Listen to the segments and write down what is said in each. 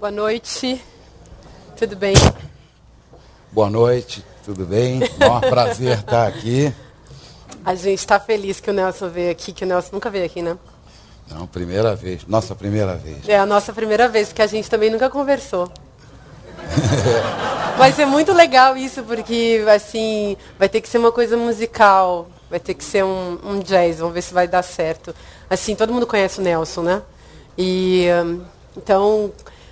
Boa noite, tudo bem? Boa noite, tudo bem? Maior prazer estar aqui. A gente está feliz que o Nelson veio aqui, que o Nelson nunca veio aqui, né? Não, primeira vez, nossa primeira vez. É a nossa primeira vez, porque a gente também nunca conversou. Vai ser muito legal isso, porque assim, vai ter que ser uma coisa musical, vai ter que ser um jazz, vamos ver se vai dar certo. Assim, todo mundo conhece o Nelson, né? E então,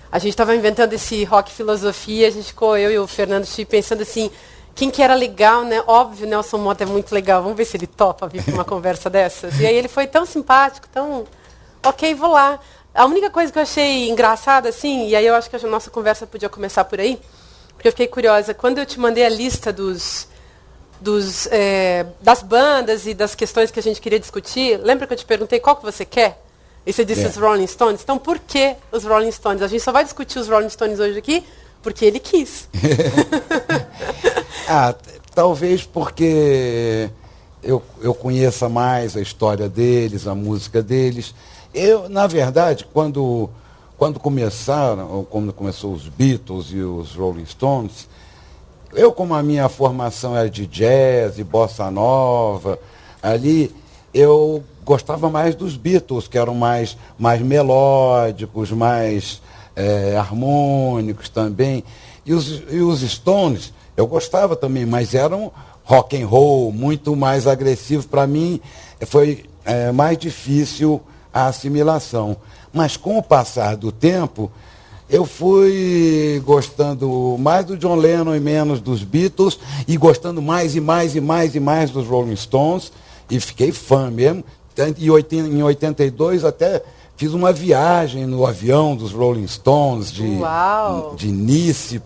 a gente estava inventando esse rock filosofia, a gente ficou, eu e o Fernando Chi, pensando assim, quem que era legal, né? Óbvio, Nelson Motta é muito legal, vamos ver se ele topa vir para uma conversa dessas. E aí ele foi tão simpático, tão... Ok, vou lá. A única coisa que eu achei engraçada, assim, e aí eu acho que a nossa conversa podia começar por aí, porque eu fiquei curiosa, quando eu te mandei a lista das bandas e das questões que a gente queria discutir, lembra que eu te perguntei qual que você quer? E você disse os Rolling Stones. Então, por que os Rolling Stones? A gente só vai discutir os Rolling Stones hoje aqui porque ele quis. Talvez porque eu conheça mais a história deles, a música deles. Eu, na verdade, quando começou os Beatles e os Rolling Stones, como a minha formação era de jazz e bossa nova, ali eu gostava mais dos Beatles, que eram mais melódicos, mais harmônicos também. E os Stones, eu gostava também, mas eram rock and roll, muito mais agressivo. Para mim, foi mais difícil a assimilação. Mas com o passar do tempo, eu fui gostando mais do John Lennon e menos dos Beatles, e gostando mais e mais dos Rolling Stones, e fiquei fã mesmo. Em 82 até fiz uma viagem no avião dos Rolling Stones, de Nice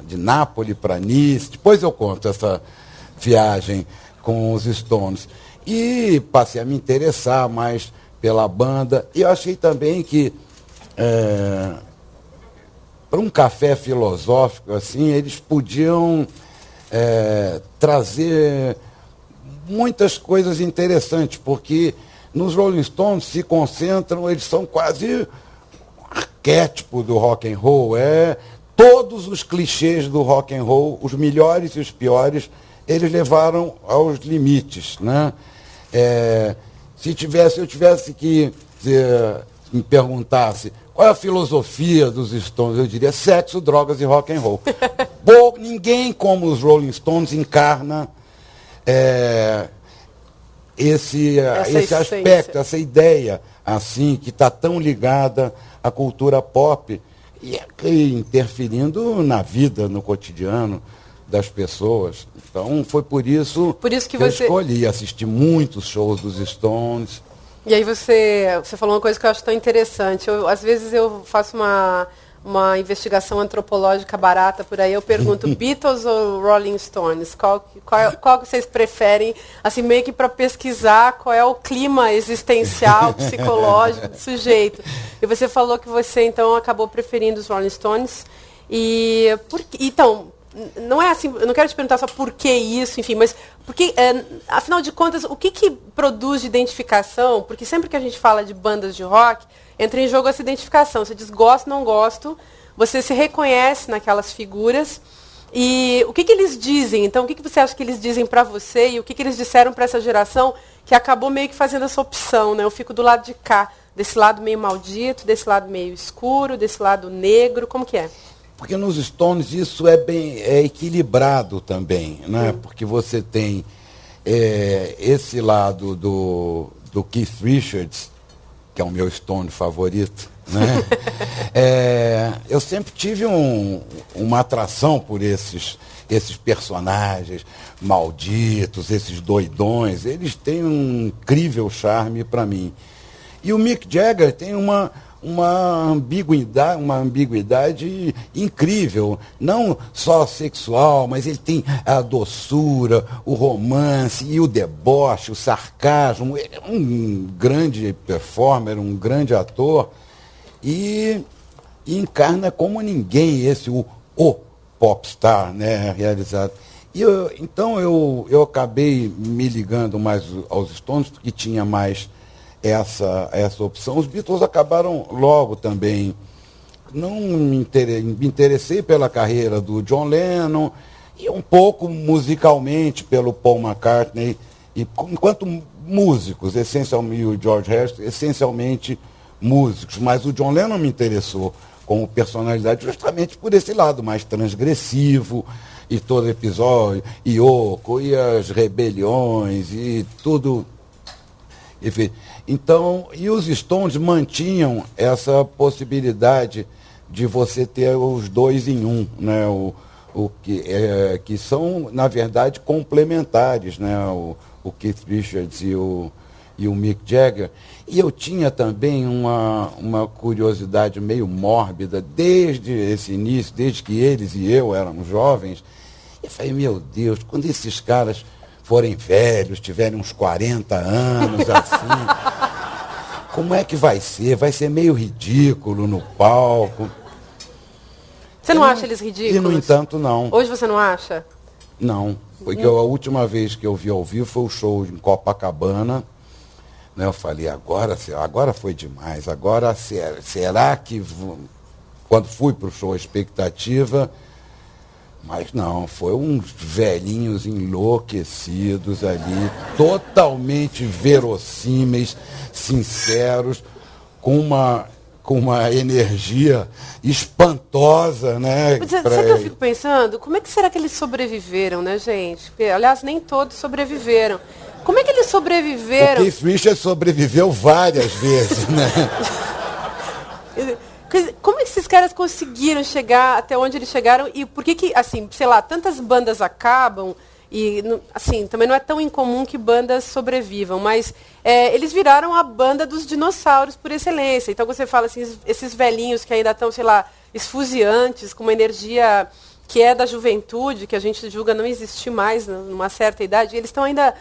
de Nápoles para Nice. Depois eu conto essa viagem com os Stones. E passei a me interessar mais pela banda. E eu achei também que, para um café filosófico, assim, eles podiam trazer muitas coisas interessantes, porque nos Rolling Stones se concentram, eles são quase um arquétipo do rock and roll, todos os clichês do rock and roll, os melhores e os piores, eles levaram aos limites, né? Se eu tivesse que me perguntasse qual é a filosofia dos Stones, eu diria sexo, drogas e rock and roll. Ninguém como os Rolling Stones encarna esse aspecto, essa ideia, assim, que está tão ligada à cultura pop e interferindo na vida, no cotidiano das pessoas. Então, foi por isso que eu escolhi assistir muitos shows dos Stones. E aí você falou uma coisa que eu acho tão interessante. Às vezes eu faço uma investigação antropológica barata por aí, eu pergunto Beatles ou Rolling Stones? Qual que vocês preferem, assim, meio que para pesquisar qual é o clima existencial, psicológico do sujeito. E você falou que você, então, acabou preferindo os Rolling Stones. Então, não é assim, eu não quero te perguntar só por que isso, enfim, mas porque, afinal de contas, o que produz de identificação? Porque sempre que a gente fala de bandas de rock, entra em jogo essa identificação. Você diz, gosto, não gosto, você se reconhece naquelas figuras. E o que eles dizem? Então, o que você acha que eles dizem para você e o que eles disseram para essa geração que acabou meio que fazendo essa opção, né? Eu fico do lado de cá, desse lado meio maldito, desse lado meio escuro, desse lado negro, como que é? Porque nos Stones isso é equilibrado também, né? Porque você tem esse lado do Keith Richards, que é o meu Stone favorito, né? Eu sempre tive uma atração por esses personagens malditos, esses doidões. Eles têm um incrível charme para mim. E o Mick Jagger tem uma ambiguidade incrível, não só sexual, mas ele tem a doçura, o romance e o deboche, o sarcasmo. Ele é um grande performer, um grande ator e encarna como ninguém o popstar, né, realizado. Então eu acabei me ligando mais aos Stones, porque tinha mais essa opção. Os Beatles acabaram logo também me interessei pela carreira do John Lennon e um pouco musicalmente pelo Paul McCartney, enquanto músicos, essencialmente o George Harrison, essencialmente músicos, mas o John Lennon me interessou como personalidade justamente por esse lado mais transgressivo, e todo episódio, Yoko, e as rebeliões, e tudo. Enfim, então, e os Stones mantinham essa possibilidade de você ter os dois em um, né? Que são, na verdade, complementares, né? O Keith Richards e o Mick Jagger. E eu tinha também uma curiosidade meio mórbida desde esse início, desde que eles e eu éramos jovens. Eu falei, meu Deus, quando esses caras forem velhos, tiverem uns 40 anos, assim, como é que vai ser? Vai ser meio ridículo no palco. Você não acha eles ridículos? E, no entanto, não. Hoje você não acha? Não, porque a última vez que eu vi ao vivo foi o show em Copacabana. Né, eu falei, agora foi demais. Agora, será que... Quando fui para o show, a expectativa... Mas não, foi uns velhinhos enlouquecidos ali, totalmente verossímeis, sinceros, com uma energia espantosa, né? Sabe o que eu fico pensando? Como é que será que eles sobreviveram, né, gente? Porque, aliás, nem todos sobreviveram. Como é que eles sobreviveram? O Keith Richards sobreviveu várias vezes, né? Como é que esses caras conseguiram chegar até onde eles chegaram? E por que, assim, sei lá, tantas bandas acabam e, assim, também não é tão incomum que bandas sobrevivam, mas eles viraram a banda dos dinossauros por excelência. Então, você fala assim, esses velhinhos que ainda estão, sei lá, esfuziantes, com uma energia que é da juventude, que a gente julga não existir mais numa certa idade, eles estão ainda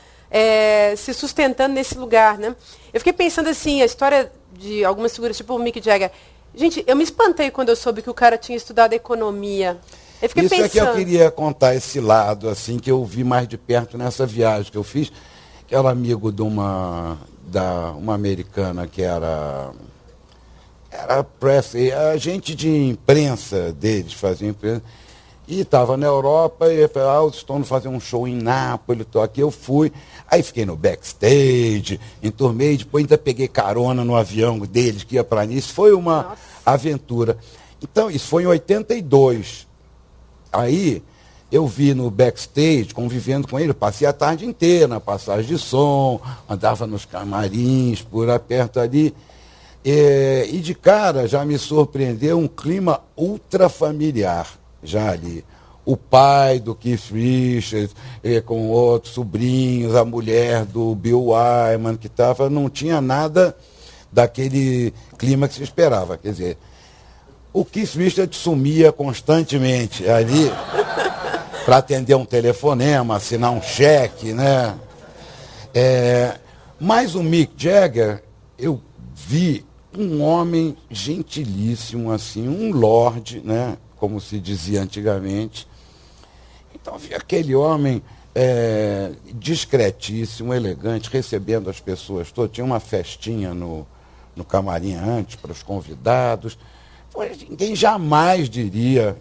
se sustentando nesse lugar, né? Eu fiquei pensando assim, a história de algumas figuras, tipo o Mick Jagger. Gente, eu me espantei quando eu soube que o cara tinha estudado economia. Eu fiquei pensando... é que eu queria contar esse lado, assim, que eu vi mais de perto nessa viagem que eu fiz, que era amigo de uma americana que era press, agente de imprensa deles, fazia imprensa, e estava na Europa, e falou, os Stones fazer um show em Nápoles, estou aqui, eu fui, aí fiquei no backstage, enturmei, depois ainda peguei carona no avião deles, que ia para Nice, foi uma aventura. Então, isso foi em 82. Aí, eu vi no backstage, convivendo com ele, passei a tarde inteira na passagem de som, andava nos camarins, por perto ali, e de cara já me surpreendeu um clima ultra familiar. Já ali, o pai do Keith Richards, com outros sobrinhos, a mulher do Bill Wyman, que estava, não tinha nada daquele clima que se esperava. Quer dizer, o Keith Richards sumia constantemente ali para atender um telefonema, assinar um cheque, né? Mas o Mick Jagger, eu vi um homem gentilíssimo, assim, um lorde, né? Como se dizia antigamente. Então, vi aquele homem discretíssimo, elegante, recebendo as pessoas todas. Tinha uma festinha no camarim antes para os convidados. Ninguém jamais diria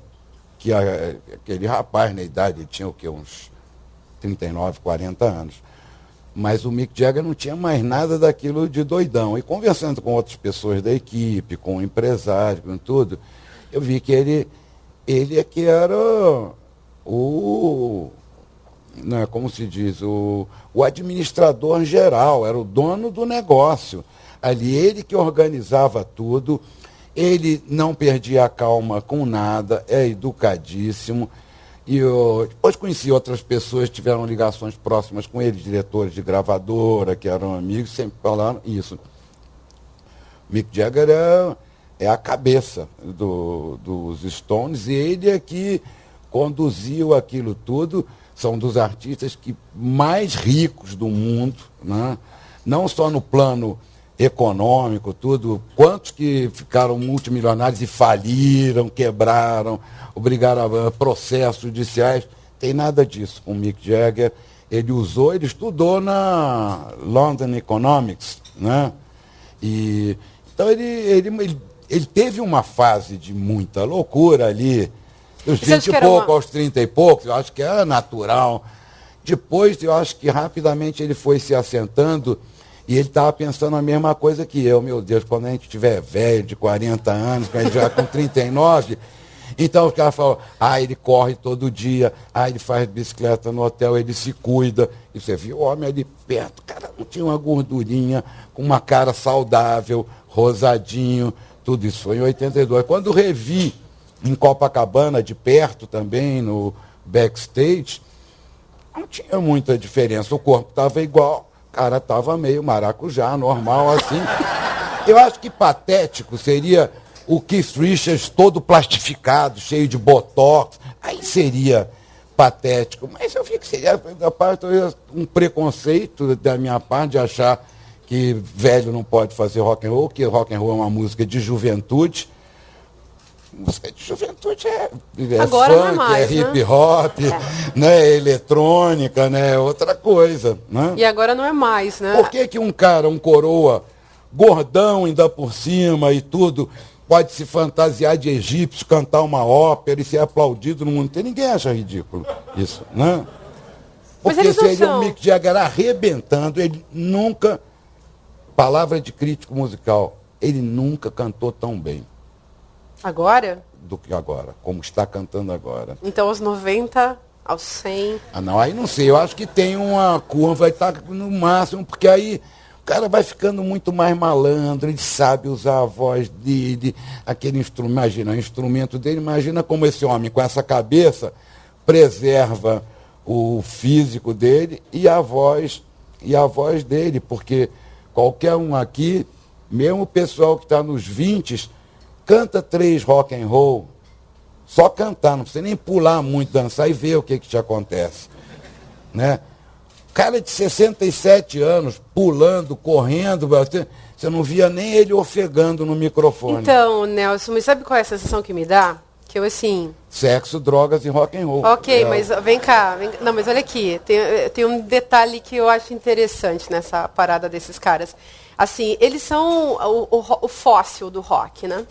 que aquele rapaz, na idade, ele tinha o quê? Uns 39, 40 anos. Mas o Mick Jagger não tinha mais nada daquilo de doidão. E conversando com outras pessoas da equipe, com o empresário, com tudo, eu vi que ele é que era né, como se diz, o administrador geral, era o dono do negócio. Ali ele que organizava tudo, ele não perdia a calma com nada, é educadíssimo. E eu depois conheci outras pessoas que tiveram ligações próximas com ele, diretores de gravadora, que eram amigos, sempre falaram isso. Mick Jagger é a cabeça dos Stones, e ele é que conduziu aquilo tudo, são dos artistas mais ricos do mundo, né? Não só no plano econômico, tudo, quantos que ficaram multimilionários e faliram, quebraram, obrigaram a processos judiciais, tem nada disso com o Mick Jagger. Ele estudou na London Economics, né? E então ele ele teve uma fase de muita loucura ali, dos Você 20 acha e que pouco era aos 30 e poucos, eu acho que era natural. Depois, eu acho que rapidamente ele foi se assentando e ele estava pensando a mesma coisa que eu. Meu Deus, quando a gente tiver velho, de 40 anos, quando a gente já com 39, então os caras falam, ele corre todo dia, ele faz bicicleta no hotel, ele se cuida. E você viu o homem ali perto, cara, não tinha uma gordurinha, com uma cara saudável, rosadinho, tudo isso foi em 82. Quando revi em Copacabana, de perto também, no backstage, não tinha muita diferença. O corpo estava igual, o cara estava meio maracujá, normal assim. Eu acho que patético seria o Keith Richards todo plastificado, cheio de botox. Aí seria patético. Mas eu vi que seria da parte um preconceito da minha parte de achar que velho não pode fazer rock and roll, que rock and roll é uma música de juventude. Música de juventude é Agora funk, não é mais, hip hop, né, eletrônica, né, outra coisa. Né? E agora não é mais, né? Por que um cara, um coroa, gordão ainda por cima e tudo, pode se fantasiar de egípcio, cantar uma ópera e ser aplaudido no mundo inteiro? Ninguém acha ridículo isso, né? Mas Porque eles não seria são. um Mick Jagger arrebentando, ele nunca, palavra de crítico musical, ele nunca cantou tão bem Agora? do que agora, como está cantando agora. Então, aos 90, aos 100... Não, aí não sei, eu acho que tem uma curva, vai estar no máximo, porque aí o cara vai ficando muito mais malandro, ele sabe usar a voz dele, aquele instrumento, imagina, o instrumento dele, imagina como esse homem com essa cabeça preserva o físico dele e a voz dele, porque qualquer um aqui, mesmo o pessoal que está nos 20, canta 3 rock and roll, só cantar, não precisa nem pular muito, dançar e ver o que te acontece. Né? Cara de 67 anos, pulando, correndo, você não via nem ele ofegando no microfone. Então, Nelson, mas sabe qual é a sensação que me dá? Que eu, assim... Sexo, drogas e rock and roll. Ok, mas vem cá. Não, mas olha aqui, tem um detalhe que eu acho interessante nessa parada desses caras. Assim, eles são o fóssil do rock, né?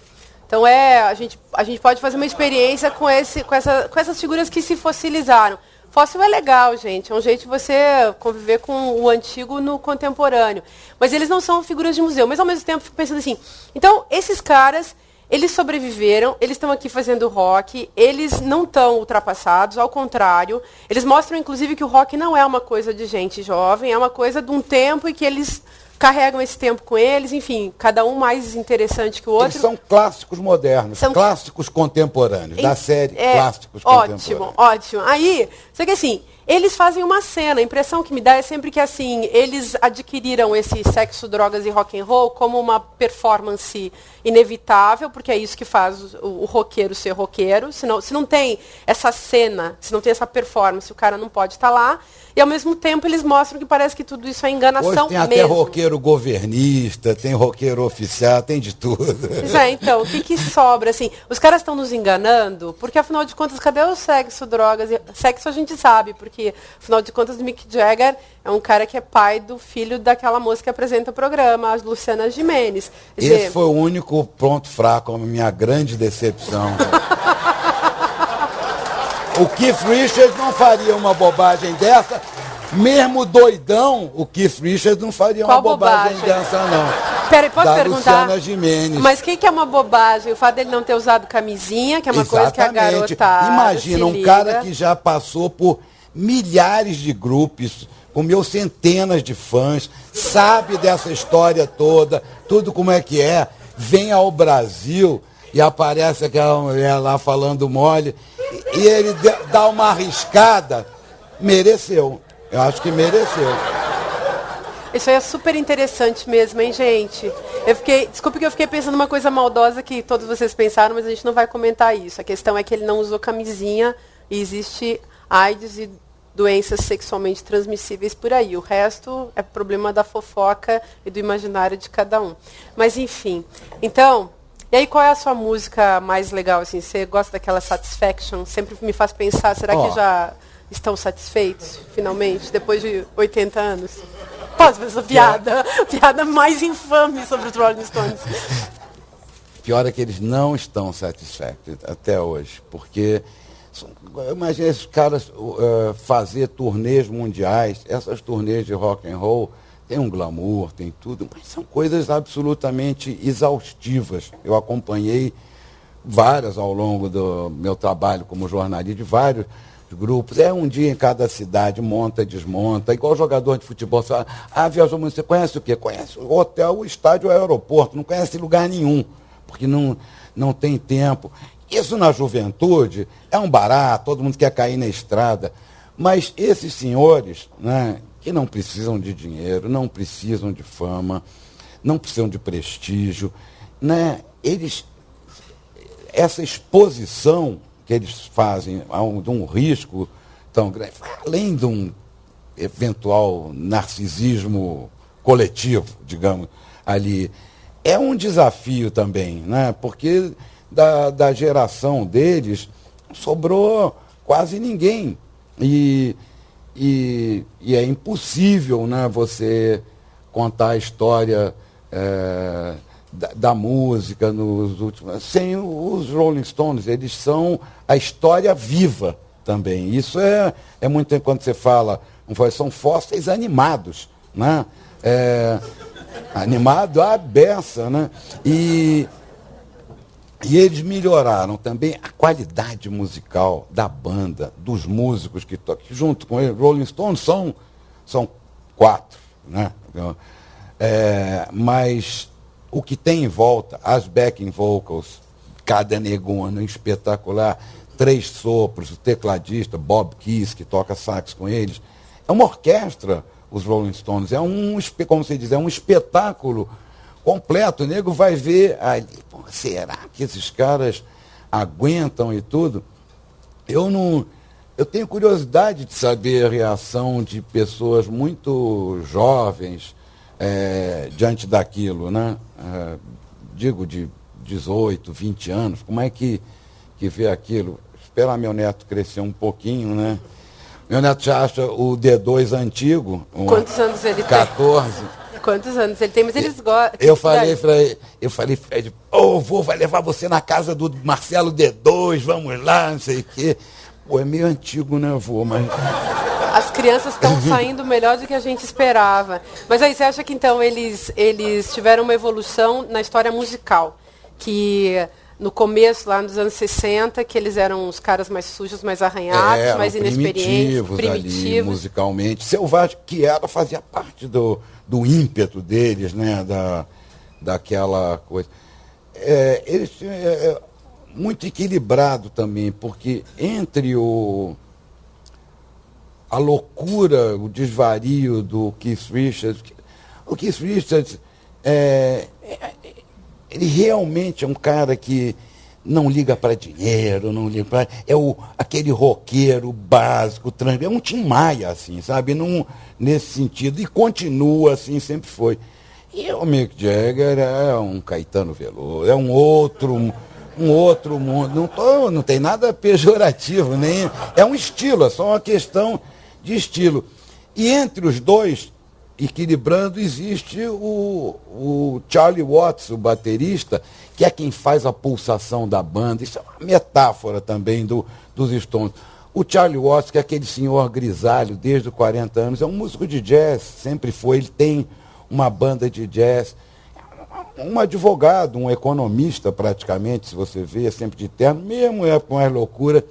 Então, a gente pode fazer uma experiência com essas figuras que se fossilizaram. Fóssil é legal, gente. É um jeito de você conviver com o antigo no contemporâneo. Mas eles não são figuras de museu. Mas, ao mesmo tempo, eu fico pensando assim, então, esses caras, eles sobreviveram, eles estão aqui fazendo rock, eles não estão ultrapassados, ao contrário. Eles mostram, inclusive, que o rock não é uma coisa de gente jovem, é uma coisa de um tempo e que eles carregam esse tempo com eles, enfim, cada um mais interessante que o outro. Eles são clássicos modernos, clássicos contemporâneos, da série Clássicos Contemporâneos. Ótimo, ótimo. Aí, só que assim, eles fazem uma cena, a impressão que me dá é sempre que assim, eles adquiriram esse sexo, drogas e rock and roll como uma performance inevitável, porque é isso que faz o roqueiro ser roqueiro. Se não tem essa cena, se não tem essa performance, o cara não pode estar lá. E, ao mesmo tempo, eles mostram que parece que tudo isso é enganação mesmo. Hoje tem até roqueiro governista, tem roqueiro oficial, tem de tudo. Pois é, então, o que sobra? Assim, os caras estão nos enganando, porque, afinal de contas, cadê o sexo, drogas? Sexo a gente sabe, porque, afinal de contas, o Mick Jagger é um cara que é pai do filho daquela moça que apresenta o programa, a Luciana Gimenez. Esse foi o único ponto fraco, a minha grande decepção. O Keith Richards não faria uma bobagem dessa, mesmo doidão, o Keith Richards não faria uma bobagem dessa, não. Peraí, posso perguntar? Luciana Gimenez. Mas o que é uma bobagem? O fato dele não ter usado camisinha, que é uma coisa que a garota imagina, um cara que já passou por milhares de grupos, comeu centenas de fãs, sabe dessa história toda, tudo como é que é, vem ao Brasil e aparece aquela mulher lá falando mole, e ele dá uma arriscada, mereceu. Eu acho que mereceu. Isso aí é super interessante mesmo, hein, gente? Desculpe que eu fiquei pensando uma coisa maldosa que todos vocês pensaram, mas a gente não vai comentar isso. A questão é que ele não usou camisinha e existe AIDS e doenças sexualmente transmissíveis por aí. O resto é problema da fofoca e do imaginário de cada um. Mas, enfim. Então, e aí qual é a sua música mais legal? Assim, você gosta daquela Satisfaction? Sempre me faz pensar, será que já estão satisfeitos, finalmente, depois de 80 anos? Posso fazer essa piada? Piada mais infame sobre os Rolling Stones. pior é que eles não estão satisfeitos até hoje, porque imagina esses caras fazer turnês mundiais, essas turnês de rock and roll, tem um glamour, tem tudo, mas são coisas absolutamente exaustivas. Eu acompanhei várias ao longo do meu trabalho como jornalista, de vários grupos. É um dia em cada cidade, monta, desmonta, igual jogador de futebol. Você fala, viajou muito, você conhece o quê? Conhece o hotel, o estádio, o aeroporto, não conhece lugar nenhum, porque não tem tempo. Isso na juventude é um barato, todo mundo quer cair na estrada. Mas esses senhores, né, que não precisam de dinheiro, não precisam de fama, não precisam de prestígio, né, essa exposição que eles fazem de um risco tão grande, além de um eventual narcisismo coletivo, digamos, ali, é um desafio também, né? Porque da geração deles sobrou quase ninguém. E é impossível, né, você contar a história da música nos últimos... Sem os Rolling Stones, eles são a história viva também. Isso é muito tempo quando você fala, são fósseis animados, né? Animado à beça, né? E eles melhoraram também a qualidade musical da banda, dos músicos que tocam. Junto com eles, Rolling Stones são 4, né? Mas o que tem em volta, as backing vocals, cada negona espetacular, 3 sopros, o tecladista, Bob Keys, que toca sax com eles. É uma orquestra, os Rolling Stones. Como se diz, é um espetáculo completo. O nego vai ver ali, será que esses caras aguentam e tudo? Eu tenho curiosidade de saber a reação de pessoas muito jovens diante daquilo, né? Digo, de 18, 20 anos, como é que vê aquilo? Esperar meu neto crescer um pouquinho, né? Meu neto já acha o D2 antigo. Quantos anos ele 14. tem? Quantos anos ele tem? Mas eles gostam. Eu falei para ele, Fred, o vô vai levar você na casa do Marcelo D2, vamos lá, não sei o quê. Pô, é meio antigo, né, vô? Mas... As crianças estão saindo melhor do que a gente esperava. Mas aí, você acha que então eles tiveram uma evolução na história musical? Que no começo, lá nos anos 60, que eles eram os caras mais sujos, mais arranhados, mais inexperientes, primitivos. Ali, musicalmente. Selvagem, que fazia parte do ímpeto deles, né? Daquela coisa. Eles muito equilibrado também, porque entre a loucura, o desvario do Keith Richards, o Keith Richards ele realmente é um cara que não liga para dinheiro, não liga para... aquele roqueiro básico, é um Tim Maia, assim, sabe? Nesse sentido, e continua assim, sempre foi. E o Mick Jagger é um Caetano Veloso, é um outro mundo, não tem nada pejorativo, nem é um estilo, é só uma questão de estilo. E entre os dois, equilibrando, existe o Charlie Watts, o baterista, que é quem faz a pulsação da banda. Isso é uma metáfora também dos Stones. O Charlie Watts, que é aquele senhor grisalho desde os 40 anos, é um músico de jazz, sempre foi, ele tem uma banda de jazz, um advogado, um economista praticamente, se você vê, sempre de terno, mesmo com as loucuras,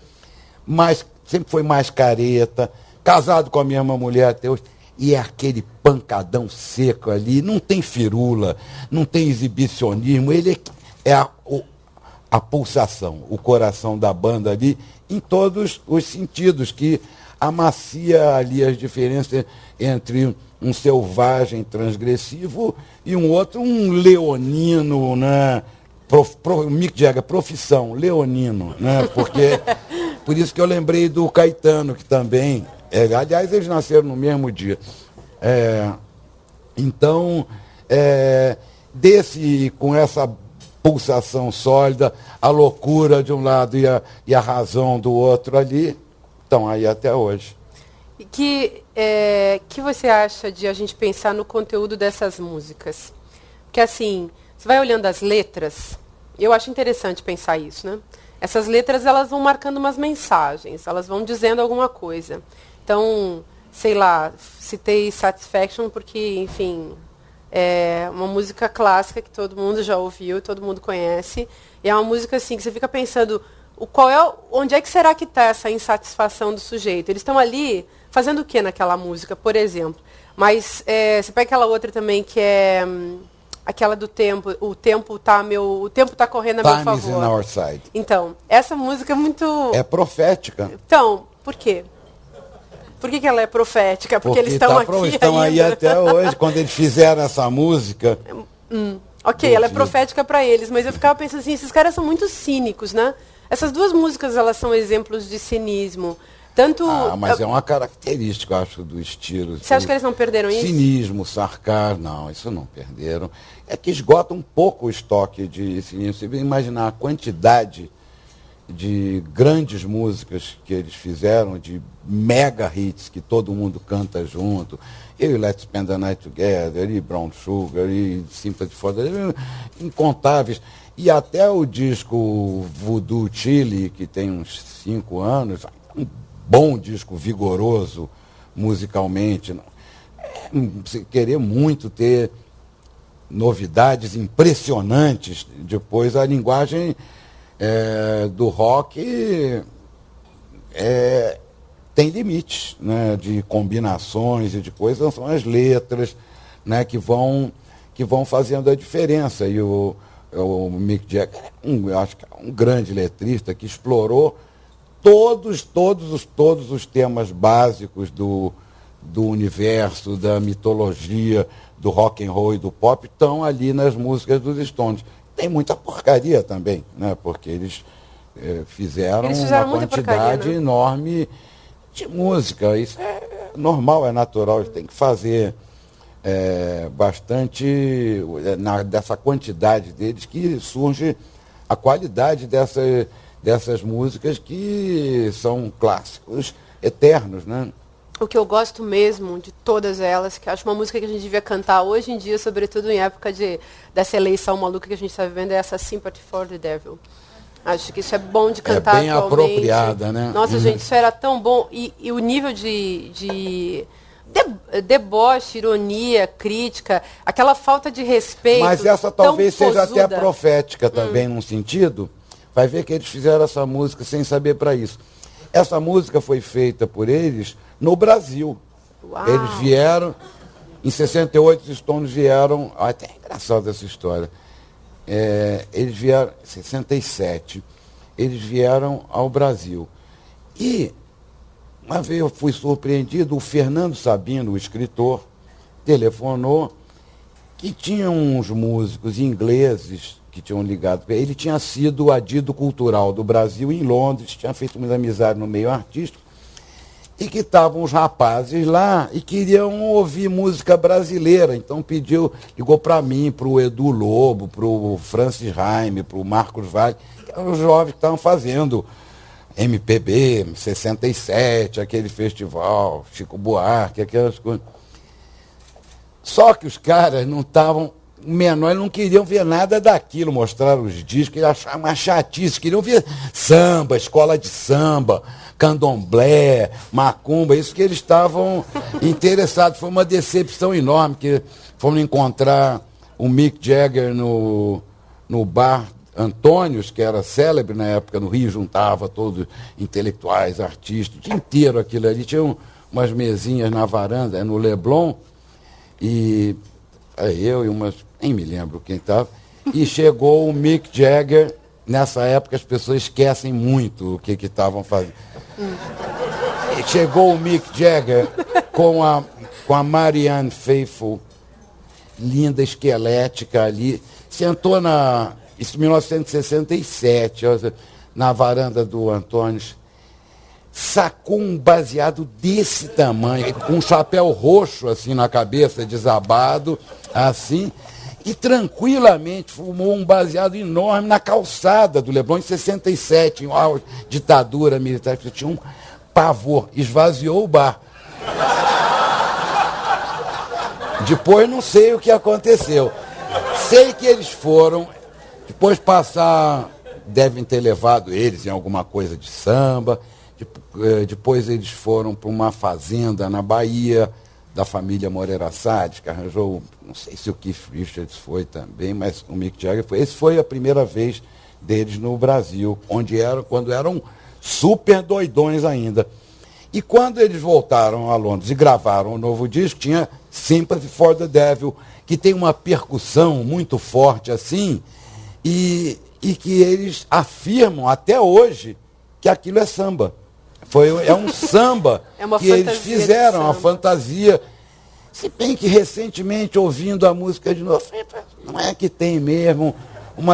mas sempre foi mais careta, casado com a mesma mulher até hoje, e é aquele pancadão seco ali, não tem firula, não tem exibicionismo, ele é a pulsação, o coração da banda ali, em todos os sentidos, que amacia ali as diferenças entre um selvagem transgressivo e um outro, um leonino, né? Mick Jagger, profissão, leonino, né? Porque, por isso que eu lembrei do Caetano, que também, aliás, eles nasceram no mesmo dia. Então, com essa pulsação sólida, a loucura de um lado e a razão do outro ali, estão aí até hoje. Que você acha de a gente pensar no conteúdo dessas músicas? Porque assim, você vai olhando as letras, Eu acho interessante pensar isso, né? Essas letras, elas vão marcando umas mensagens, elas vão dizendo alguma coisa. Então, sei lá, citei Satisfaction porque, enfim, é uma música clássica que todo mundo já ouviu, todo mundo conhece. E é uma música assim que você fica pensando, onde é que será que está essa insatisfação do sujeito? Eles estão ali fazendo o que naquela música, por exemplo? Mas você pega aquela outra também que é aquela do tempo, o tempo tá correndo a meu favor. Time is in our side. Então, essa música é muito... É profética. Então, por quê? Por que ela é profética? Porque eles estão aqui estão aí até hoje, quando eles fizeram essa música. Ok, ela é profética para eles, mas eu ficava pensando assim, esses caras são muito cínicos, né? Essas duas músicas, elas são exemplos de cinismo. Tanto... mas é uma característica, eu acho, do estilo. Você acha que eles não perderam isso? Cinismo, sarcasmo, não, isso não perderam. É que esgota um pouco o estoque de cinismo. Você imaginar a quantidade de grandes músicas que eles fizeram, de mega hits que todo mundo canta junto. E Let's Spend the Night Together, e Brown Sugar, e Sympathy for the... incontáveis. E até o disco Voodoo Chile, que tem uns 5 anos, um bom disco, vigoroso musicalmente. Você querer muito ter novidades impressionantes. Depois a linguagem do rock tem limites, né, de combinações e de coisas, são as letras, né, que vão fazendo a diferença. E o Mick Jagger eu acho que é um grande letrista que explorou todos os temas básicos do universo, da mitologia, do rock and roll e do pop, estão ali nas músicas dos Stones. Tem muita porcaria também, né? Porque eles fizeram uma quantidade enorme de música. Isso é normal, é natural, eles têm que fazer bastante dessa quantidade deles que surge a qualidade dessas músicas que são clássicos eternos, né? O que eu gosto mesmo de todas elas, que acho uma música que a gente devia cantar hoje em dia, sobretudo em época dessa eleição maluca que a gente está vivendo, é essa Sympathy for the Devil. Acho que isso é bom de cantar bem atualmente. Apropriada, né? Nossa, gente, isso era tão bom. E o nível de deboche, ironia, crítica, aquela falta de respeito. Mas essa talvez seja posuda. até profética também, num sentido. Vai ver que eles fizeram essa música sem saber para isso. Essa música foi feita por eles no Brasil. Uau. Eles vieram, em 68 os Stones vieram, até é engraçada essa história, eles vieram, em 67, eles vieram ao Brasil. E uma vez eu fui surpreendido, o Fernando Sabino, o escritor, telefonou que tinha uns músicos ingleses que tinham ligado. Ele tinha sido adido cultural do Brasil em Londres, tinha feito muita amizade no meio artístico, e que estavam os rapazes lá e queriam ouvir música brasileira. Então ligou para mim, para o Edu Lobo, para o Francis Raime, para o Marcos Vale, que eram os jovens que estavam fazendo MPB, 67, aquele festival, Chico Buarque, aquelas coisas. Só que os caras não estavam... menores não queriam ver nada daquilo, mostrar os discos, eles achavam uma chatice, queriam ver samba, escola de samba, candomblé, macumba, isso que eles estavam interessados. Foi uma decepção enorme, que fomos encontrar o Mick Jagger no bar Antônios, que era célebre na época no Rio, juntava todos intelectuais, artistas, o dia inteiro aquilo ali, tinha umas mesinhas na varanda, no Leblon, e eu e umas, nem me lembro quem estava, e chegou o Mick Jagger. Nessa época as pessoas esquecem muito o que estavam fazendo. E chegou o Mick Jagger com a Marianne Faithfull, linda, esquelética ali, sentou isso em 1967, na varanda do Antônios, sacou um baseado desse tamanho, com um chapéu roxo assim na cabeça, desabado, assim, e tranquilamente fumou um baseado enorme na calçada do Leblon, em 67, em uma ditadura militar, que tinha um pavor, esvaziou o bar. Depois não sei o que aconteceu. Sei que eles foram Depois devem ter levado eles em alguma coisa de samba. Depois eles foram para uma fazenda na Bahia, da família Moreira Salles, que arranjou, não sei se o Keith Richards foi também, mas o Mick Jagger foi. Esse foi a primeira vez deles no Brasil, quando eram super doidões ainda. E quando eles voltaram a Londres e gravaram o novo disco, tinha Sympathy for the Devil, que tem uma percussão muito forte assim, e que eles afirmam até hoje que aquilo é samba. É um samba que eles fizeram, uma fantasia. Se bem que recentemente, ouvindo a música de novo, não é que tem mesmo,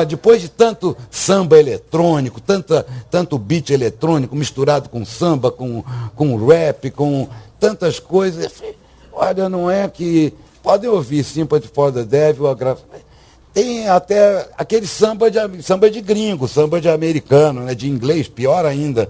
depois de tanto samba eletrônico, tanto beat eletrônico misturado com samba, com rap, com tantas coisas, olha, não é que... Podem ouvir Sympathy for the Devil, tem até aquele samba de gringo, samba de americano, né, de inglês, pior ainda,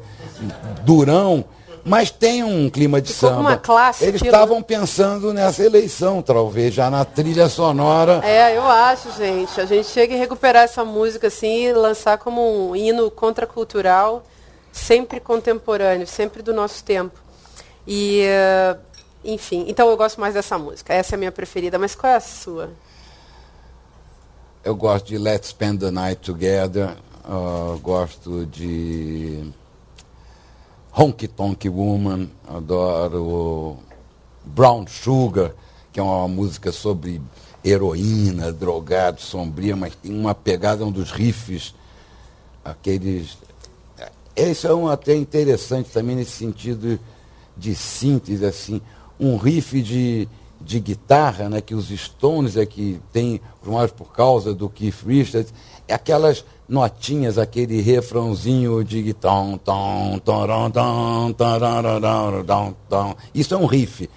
durão, mas tem um clima de samba. Uma classe, eles estavam pensando nessa eleição, talvez, já na trilha sonora. Eu acho, gente. A gente chega e recuperar essa música assim e lançar como um hino contracultural, sempre contemporâneo, sempre do nosso tempo. E, enfim, então eu gosto mais dessa música. Essa é a minha preferida, mas qual é a sua? Eu gosto de Let's Spend the Night Together, gosto de Honky Tonk Woman, adoro Brown Sugar, que é uma música sobre heroína, drogado, sombria, mas tem uma pegada, um dos riffs, aqueles... Esse é até interessante também nesse sentido de síntese, assim, um riff de guitarra, né, que os Stones é que tem, por causa do Keith Richards, é aquelas notinhas, aquele refrãozinho de guitarra. Isso é um riff.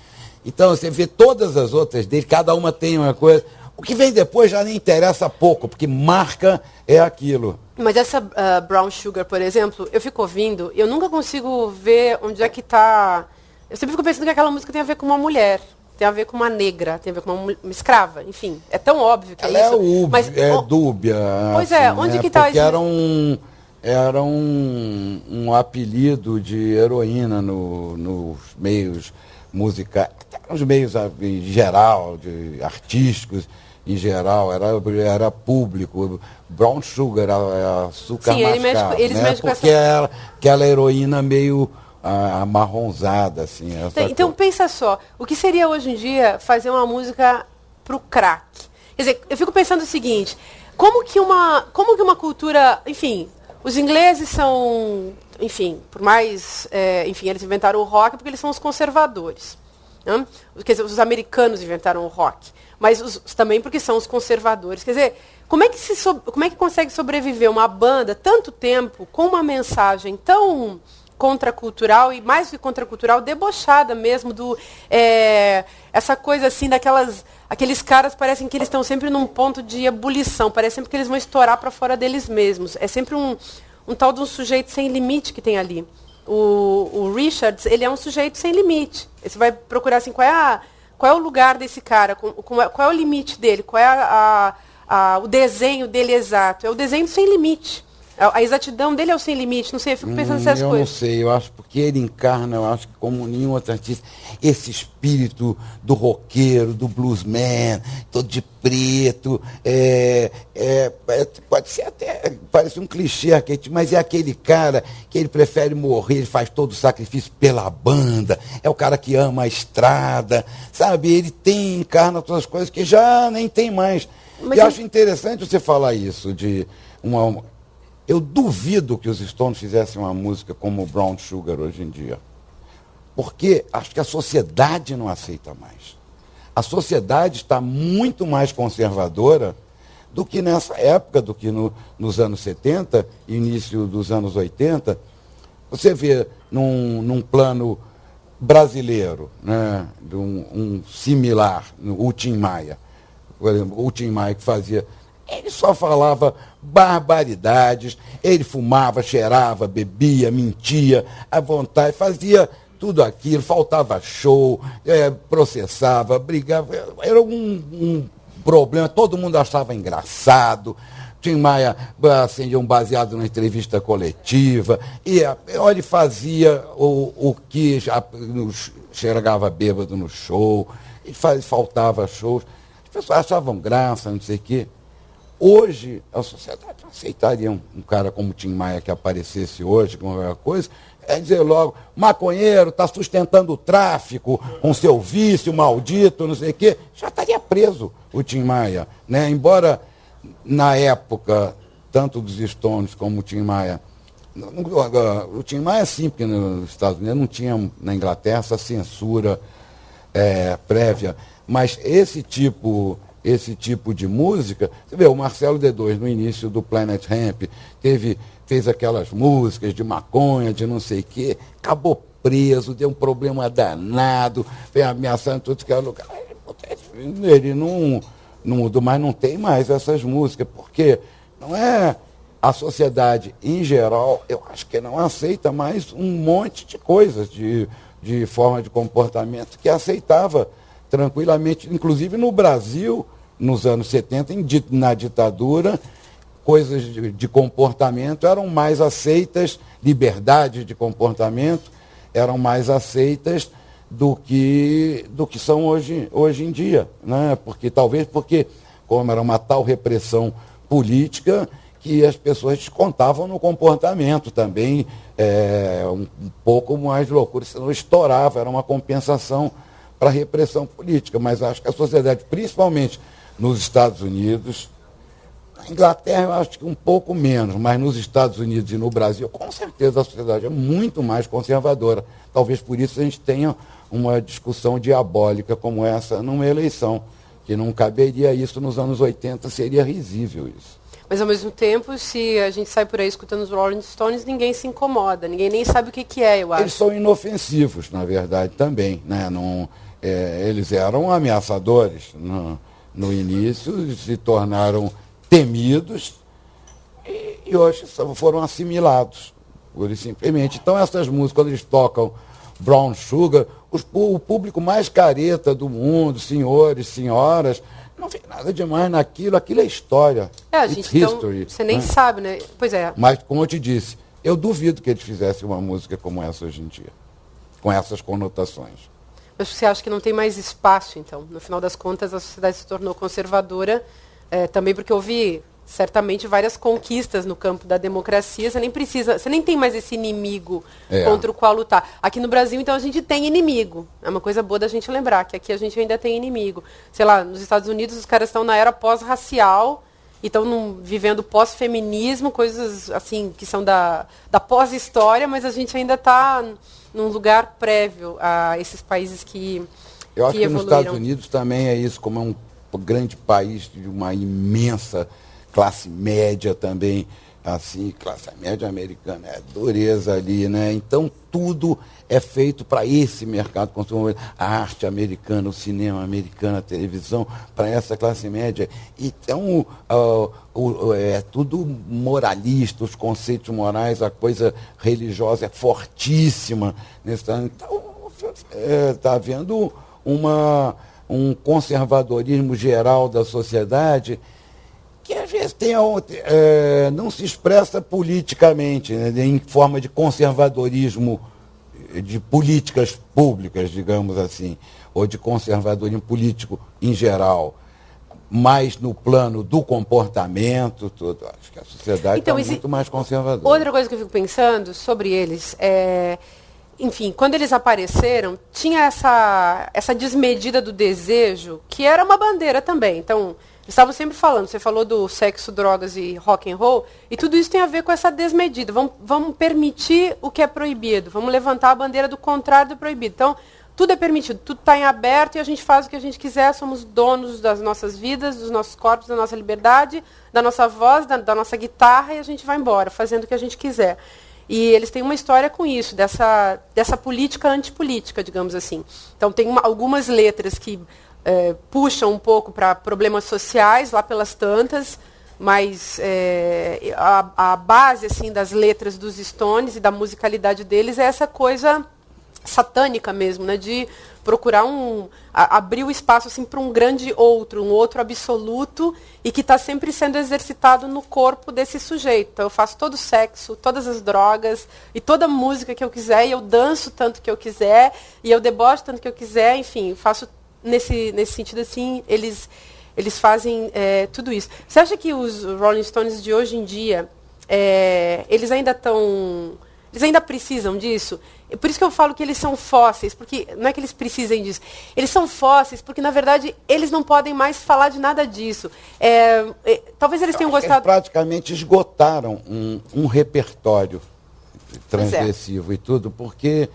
Então você vê todas as outras dele, cada uma tem uma coisa. O que vem depois já nem interessa pouco, porque marca é aquilo. Mas essa Brown Sugar, por exemplo, eu fico ouvindo, eu nunca consigo ver onde é que está... Eu sempre fico pensando que aquela música tem a ver com uma mulher. Tem a ver com uma negra, tem a ver com uma escrava, enfim. É tão óbvio que ela é isso. Mas dúbia. Pois assim, onde que está isso? Era um apelido de heroína nos meios musicais, nos meios em geral, artísticos em geral, era público. Brown Sugar, açúcar mascavo, eles né? mexem com porque era aquela heroína meio... amarronzada, assim. Então pensa só, o que seria hoje em dia fazer uma música pro crack? Quer dizer, eu fico pensando o seguinte, como que uma cultura, enfim, os ingleses são, enfim, por mais, enfim, eles inventaram o rock porque eles são os conservadores. Né? Quer dizer, os americanos inventaram o rock, mas também porque são os conservadores. Quer dizer, como é que consegue sobreviver uma banda tanto tempo com uma mensagem tão contracultural, e mais do que contracultural, debochada mesmo, essa coisa assim, aqueles caras parecem que eles estão sempre num ponto de ebulição, parece sempre que eles vão estourar para fora deles mesmos. É sempre um tal de um sujeito sem limite que tem ali. O Richards, ele é um sujeito sem limite. Você vai procurar assim, qual é o lugar desse cara, qual é o limite dele, qual é o desenho dele exato. É o desenho sem limite. A exatidão dele é o sem limite, não sei, eu fico pensando nessas coisas. Eu não sei, eu acho, porque ele encarna, eu acho que como nenhum outro artista, esse espírito do roqueiro, do bluesman, todo de preto, pode ser até, parece um clichê arquétipo, mas é aquele cara que ele prefere morrer, ele faz todo o sacrifício pela banda, é o cara que ama a estrada, sabe? Ele encarna todas as coisas que já nem tem mais. Mas eu acho interessante você falar isso, eu duvido que os Stones fizessem uma música como Brown Sugar hoje em dia. Porque acho que a sociedade não aceita mais. A sociedade está muito mais conservadora do que nessa época, do que nos anos 70, início dos anos 80. Você vê num plano brasileiro, né, um similar, o Tim Maia. Por exemplo, o Tim Maia que fazia... Ele só falava barbaridades, ele fumava, cheirava, bebia, mentia à vontade, fazia tudo aquilo, faltava show, processava, brigava, era um problema, todo mundo achava engraçado, Tim Maia acendia um baseado na entrevista coletiva, e olha, ele fazia o que já chegava bêbado no show, e faltava shows, as pessoas achavam graça, não sei o quê. Hoje, a sociedade não aceitaria um cara como Tim Maia que aparecesse hoje com alguma coisa, é dizer logo, maconheiro, está sustentando o tráfico com seu vício maldito, não sei o quê, já estaria preso o Tim Maia, né? Embora na época, tanto dos Stones como o Tim Maia, o Tim Maia sim, porque nos Estados Unidos não tinha, na Inglaterra, essa censura prévia, mas esse tipo de música, você vê, o Marcelo D2 no início do Planet Hemp fez aquelas músicas de maconha, de não sei o quê, acabou preso, deu um problema danado, veio ameaçando tudo que era lugar. Ele não mudou, mas não tem mais essas músicas, porque não é a sociedade em geral, eu acho que não aceita mais um monte de coisas, de forma de comportamento que aceitava tranquilamente, inclusive no Brasil, nos anos 70, na ditadura, coisas de comportamento eram mais aceitas, liberdade de comportamento eram mais aceitas do que são hoje em dia, né? Talvez porque, como era uma tal repressão política, que as pessoas descontavam no comportamento também, um pouco mais de loucura, senão estourava, era uma compensação para a repressão política. Mas acho que a sociedade, principalmente nos Estados Unidos, na Inglaterra eu acho que um pouco menos, mas nos Estados Unidos e no Brasil, com certeza a sociedade é muito mais conservadora. Talvez por isso a gente tenha uma discussão diabólica como essa numa eleição, que não caberia isso nos anos 80, seria risível isso. Mas, ao mesmo tempo, se a gente sai por aí escutando os Rolling Stones, ninguém se incomoda, ninguém nem sabe o que é, eu acho. Eles são inofensivos, na verdade, também, né? Eles eram ameaçadores no início, se tornaram temidos e hoje foram assimilados, pura e simplesmente. Então, essas músicas, quando eles tocam Brown Sugar, o público mais careta do mundo, senhores, senhoras, não vê nada demais naquilo, aquilo é história. Gente, history, então, você nem sabe, né? Pois é. Mas, como eu te disse, eu duvido que eles fizessem uma música como essa hoje em dia, com essas conotações. Mas você acha que não tem mais espaço, então? No final das contas, a sociedade se tornou conservadora, também porque houve, certamente, várias conquistas no campo da democracia. Você nem tem mais esse inimigo contra o qual lutar. Aqui no Brasil, então, a gente tem inimigo. É uma coisa boa da gente lembrar, que aqui a gente ainda tem inimigo. Sei lá, nos Estados Unidos, os caras estão na era pós-racial e estão vivendo pós-feminismo, coisas assim que são da pós-história, mas a gente ainda está num lugar prévio a esses países que Eu acho que evoluíram. Nos Estados Unidos também é isso, como é um grande país de uma imensa classe média também, assim, classe média americana, é dureza ali, né? Então tudo é feito para esse mercado consumidor, a arte americana, o cinema americano, a televisão, para essa classe média. Então é tudo moralista, os conceitos morais, a coisa religiosa é fortíssima. Então está havendo um conservadorismo geral da sociedade que às vezes não se expressa politicamente, né, em forma de conservadorismo de políticas públicas, digamos assim, ou de conservadorismo político em geral, mas no plano do comportamento, tudo. Acho que a sociedade está muito mais conservadora. Outra coisa que eu fico pensando sobre eles enfim, quando eles apareceram, tinha essa desmedida do desejo, que era uma bandeira também. Então, eles estavam sempre falando, você falou do sexo, drogas e rock and roll, e tudo isso tem a ver com essa desmedida. Vamos permitir o que é proibido, vamos levantar a bandeira do contrário do proibido. Então, tudo é permitido, tudo está em aberto e a gente faz o que a gente quiser, somos donos das nossas vidas, dos nossos corpos, da nossa liberdade, da nossa voz, da nossa guitarra, e a gente vai embora, fazendo o que a gente quiser. E eles têm uma história com isso, dessa política antipolítica, digamos assim. Então, tem algumas letras que puxam um pouco para problemas sociais, lá pelas tantas, mas a base assim, das letras dos Stones e da musicalidade deles é essa coisa satânica mesmo, né? De procurar abrir o espaço assim para um grande outro, um outro absoluto e que está sempre sendo exercitado no corpo desse sujeito. Então, eu faço todo o sexo, todas as drogas e toda a música que eu quiser, e eu danço tanto que eu quiser, e eu debocho tanto que eu quiser, enfim, faço nesse sentido assim, eles fazem tudo isso. Você acha que os Rolling Stones de hoje em dia, eles ainda precisam disso? Por isso que eu falo que eles são fósseis, porque não é que eles precisem disso. Eles são fósseis porque, na verdade, eles não podem mais falar de nada disso. Talvez eles tenham gostado... Eles praticamente esgotaram um repertório transgressivo e tudo, porque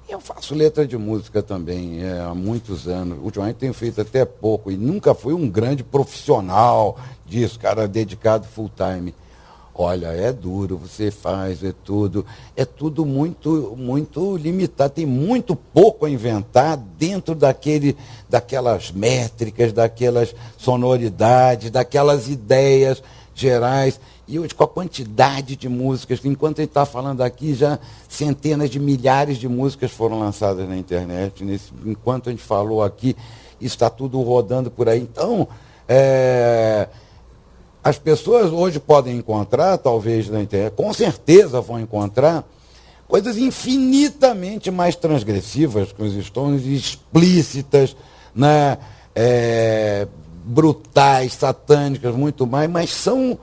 eu faço letra de música também há muitos anos. Ultimamente tenho feito até pouco e nunca fui um grande profissional disso, cara dedicado full time. Olha, é duro, você faz, é tudo muito, muito limitado, tem muito pouco a inventar dentro daquelas métricas, daquelas sonoridades, daquelas ideias gerais. E hoje, com a quantidade de músicas, enquanto a gente está falando aqui, já centenas de milhares de músicas foram lançadas na internet. Enquanto a gente falou aqui, está tudo rodando por aí. Então, as pessoas hoje podem encontrar, talvez na internet, com certeza vão encontrar, coisas infinitamente mais transgressivas que os Stones, explícitas, né? Brutais, satânicas, muito mais, mas são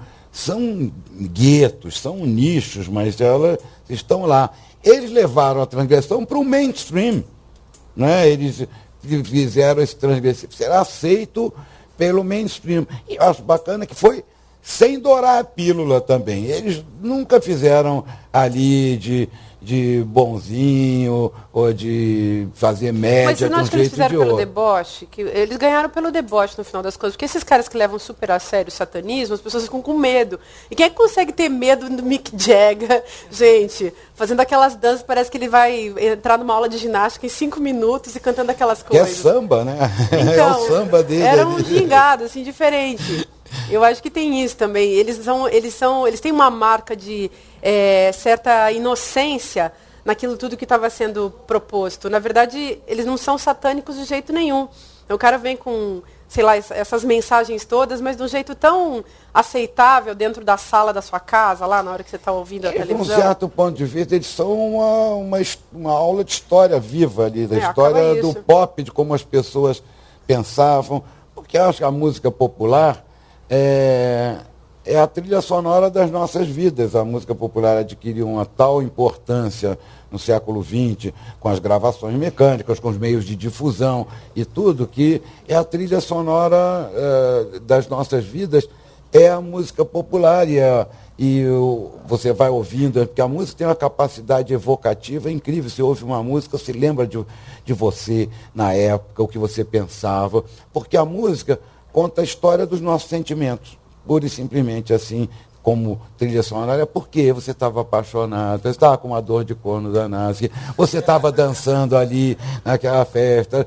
guetos, são nichos, mas elas estão lá. Eles levaram a transgressão para o mainstream, né? Eles fizeram esse transgressivo ser aceito pelo mainstream. E eu acho bacana que foi sem dourar a pílula também. Eles nunca fizeram ali de bonzinho ou de fazer média. Mas você não acha que eles fizeram pelo deboche? Que eles ganharam pelo deboche no final das contas. Porque esses caras que levam super a sério o satanismo, as pessoas ficam com medo. E quem é que consegue ter medo do Mick Jagger, gente? Fazendo aquelas danças, parece que ele vai entrar numa aula de ginástica em 5 minutos e cantando aquelas coisas. Que é samba, né? Então, é o samba dele. Era um gingado, assim, diferente. Eu acho que tem isso também. Eles têm uma marca de certa inocência naquilo tudo que estava sendo proposto. Na verdade, eles não são satânicos de jeito nenhum. Então, o cara vem com, sei lá, essas mensagens todas, mas de um jeito tão aceitável dentro da sala da sua casa, lá na hora que você está ouvindo a televisão. De um certo ponto de vista, eles são uma aula de história viva ali, da história do pop, de como as pessoas pensavam. Porque eu acho que a música popular é a trilha sonora das nossas vidas. A música popular adquiriu uma tal importância no século XX, com as gravações mecânicas, com os meios de difusão e tudo, que é a trilha sonora das nossas vidas, é a música popular. Você vai ouvindo, porque a música tem uma capacidade evocativa incrível. Você ouve uma música, você lembra de você na época, o que você pensava, porque a música conta a história dos nossos sentimentos. Pura e simplesmente assim, como trilha sonora, porque você estava apaixonado, você estava com uma dor de corno danada, você estava dançando ali naquela festa.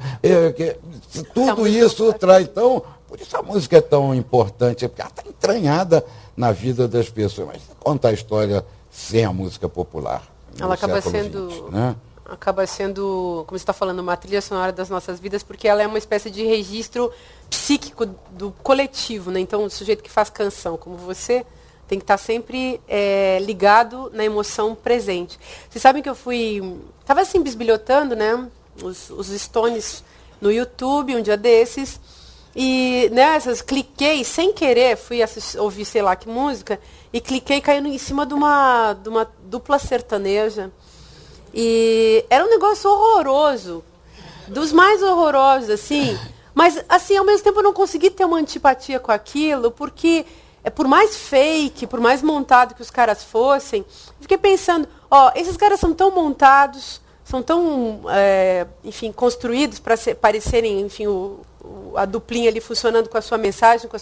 Tudo isso traz. Então, por isso a música é tão importante, porque ela está entranhada na vida das pessoas. Mas conta a história sem a música popular. Ela acaba sendo... XX, né? Acaba sendo, como você está falando, uma trilha sonora das nossas vidas, porque ela é uma espécie de registro psíquico do coletivo, né? Então, o sujeito que faz canção, como você, tem que estar sempre ligado na emoção presente. Vocês sabem que eu estava assim, bisbilhotando, né, os Stones no YouTube, um dia desses, e cliquei, sem querer, fui ouvir sei lá que música, e cliquei caindo em cima de uma dupla sertaneja. E era um negócio horroroso, dos mais horrorosos, assim. Mas, assim, ao mesmo tempo eu não consegui ter uma antipatia com aquilo, porque, por mais fake, por mais montado que os caras fossem, fiquei pensando, esses caras são tão montados, são tão, enfim, construídos para parecerem, enfim, a duplinha ali funcionando com a sua mensagem, com o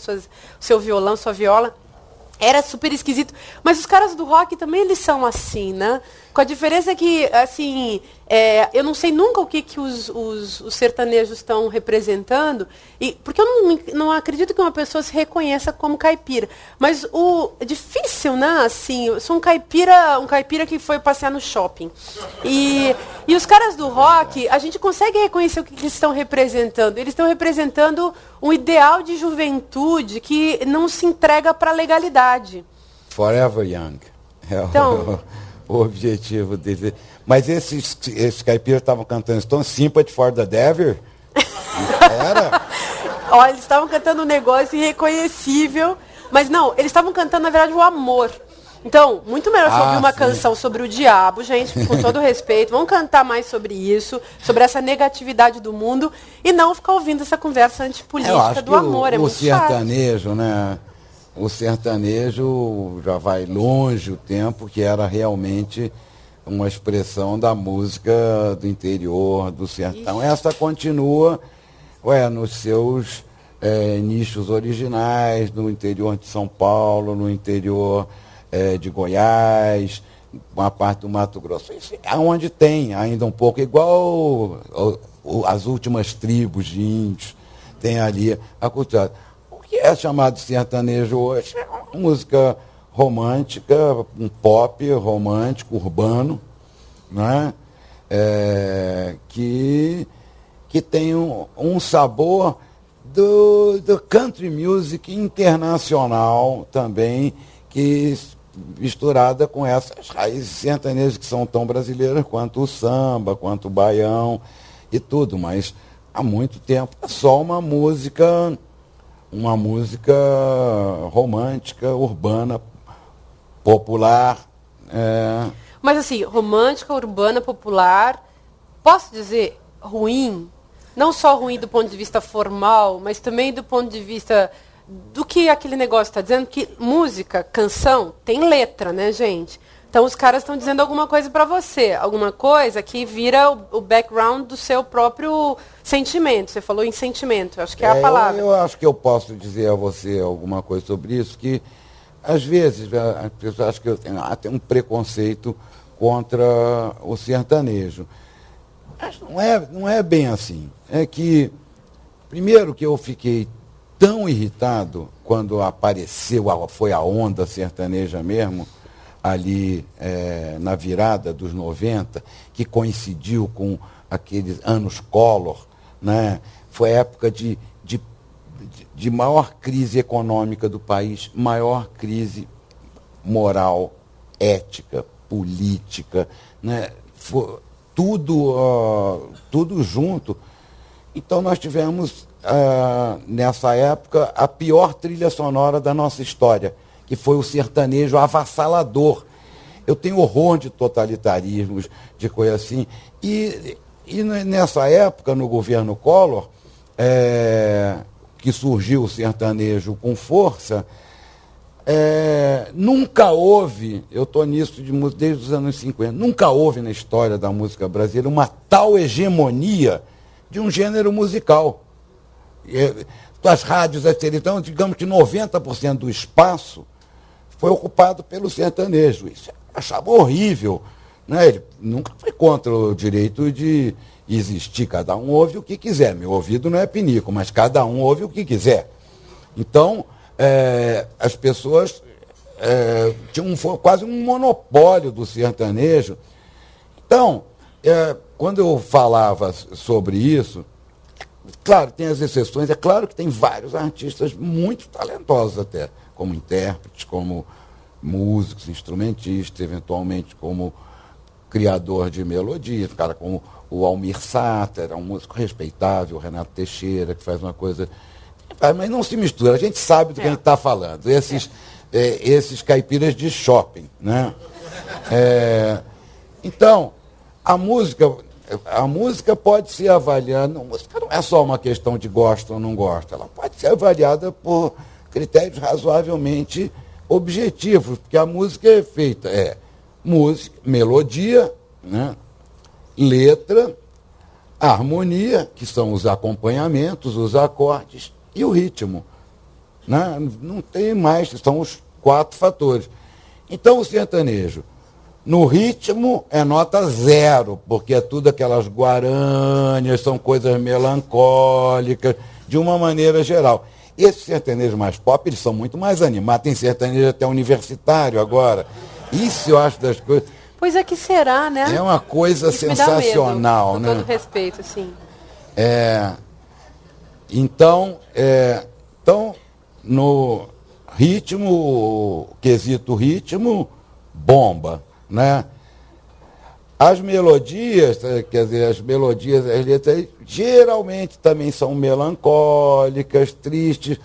seu violão, sua viola. Era super esquisito. Mas os caras do rock também, eles são assim, né? Com a diferença que, assim, eu não sei nunca o que os sertanejos estão representando, porque eu não acredito que uma pessoa se reconheça como caipira. Mas é difícil, né? Assim, eu sou um caipira que foi passear no shopping. E os caras do rock, a gente consegue reconhecer o que eles estão representando. Eles estão representando um ideal de juventude que não se entrega para a legalidade. Forever Young. Então, o objetivo deles. Mas esses caipiras estavam cantando Stone Sympathy for the Devil? Era? Olha, eles estavam cantando um negócio irreconhecível. Mas não, eles estavam cantando, na verdade, o amor. Então, muito melhor você ouvir uma canção sobre o diabo, gente, com todo respeito. Vamos cantar mais sobre isso, sobre essa negatividade do mundo, e não ficar ouvindo essa conversa antipolítica do amor. É o muito sertanejo, né? O sertanejo já vai longe o tempo que era realmente uma expressão da música do interior, do sertão. Ixi. Essa continua nos seus nichos originais, no interior de São Paulo, no interior de Goiás, uma parte do Mato Grosso. Isso é onde tem ainda um pouco, igual as últimas tribos de índios, tem ali a cultura. Que é chamado sertanejo hoje, é uma música romântica, um pop romântico, urbano, né? Que tem um sabor do country music internacional também, que misturada com essas raízes sertanejas que são tão brasileiras quanto o samba, quanto o baião e tudo, mas há muito tempo é só uma música romântica, urbana, popular. Mas assim, romântica, urbana, popular, posso dizer ruim? Não só ruim do ponto de vista formal, mas também do ponto de vista do que aquele negócio está dizendo, que música, canção, tem letra, né, gente? Então os caras estão dizendo alguma coisa para você, alguma coisa que vira o background do seu próprio sentimento. Você falou em sentimento, acho que é a palavra. Eu acho que eu posso dizer a você alguma coisa sobre isso, que às vezes as pessoas acham que eu tenho um preconceito contra o sertanejo. Mas não é bem assim. É que, primeiro que eu fiquei tão irritado quando foi a onda sertaneja mesmo, ali na virada dos 90, que coincidiu com aqueles anos Collor, né? Foi a época de maior crise econômica do país, maior crise moral, ética, política, né? Tudo junto. Então nós tivemos, nessa época, a pior trilha sonora da nossa história, que foi o sertanejo avassalador. Eu tenho horror de totalitarismos, de coisa assim. E nessa época, no governo Collor, que surgiu o sertanejo com força, nunca houve, eu estou nisso desde os anos 50, nunca houve na história da música brasileira uma tal hegemonia de um gênero musical. As rádios, então, digamos que 90% do espaço foi ocupado pelo sertanejo. Isso eu achava horrível. Né? Ele nunca foi contra o direito de existir. Cada um ouve o que quiser. Meu ouvido não é pinico, mas cada um ouve o que quiser. Então, as pessoas tinham quase um monopólio do sertanejo. Então, quando eu falava sobre isso, claro, tem as exceções, é claro que tem vários artistas muito talentosos até, como intérpretes, como músicos, instrumentistas, eventualmente como criador de melodia, cara como o Almir Sater, um músico respeitável, o Renato Teixeira, que faz uma coisa... Mas não se mistura, a gente sabe do que a gente está falando. Esses caipiras de shopping, né? Então, a música pode ser avaliada, a música não é só uma questão de gosta ou não gosta, ela pode ser avaliada por critérios razoavelmente objetivos, porque a música é feita, música, melodia, né? Letra, harmonia, que são os acompanhamentos, os acordes, e o ritmo. Né? Não tem mais, são os 4 fatores. Então o sertanejo No ritmo é nota 0, porque é tudo aquelas guarânias, são coisas melancólicas, de uma maneira geral. Esses sertanejos mais pop, eles são muito mais animados, tem sertanejo até universitário agora. Isso eu acho das coisas... Pois é, que será, né? É uma coisa isso sensacional, me dá medo, né? com todo respeito, sim. Então, no ritmo, quesito ritmo, bomba, né? As melodias, quer dizer, as letras geralmente também são melancólicas, tristes,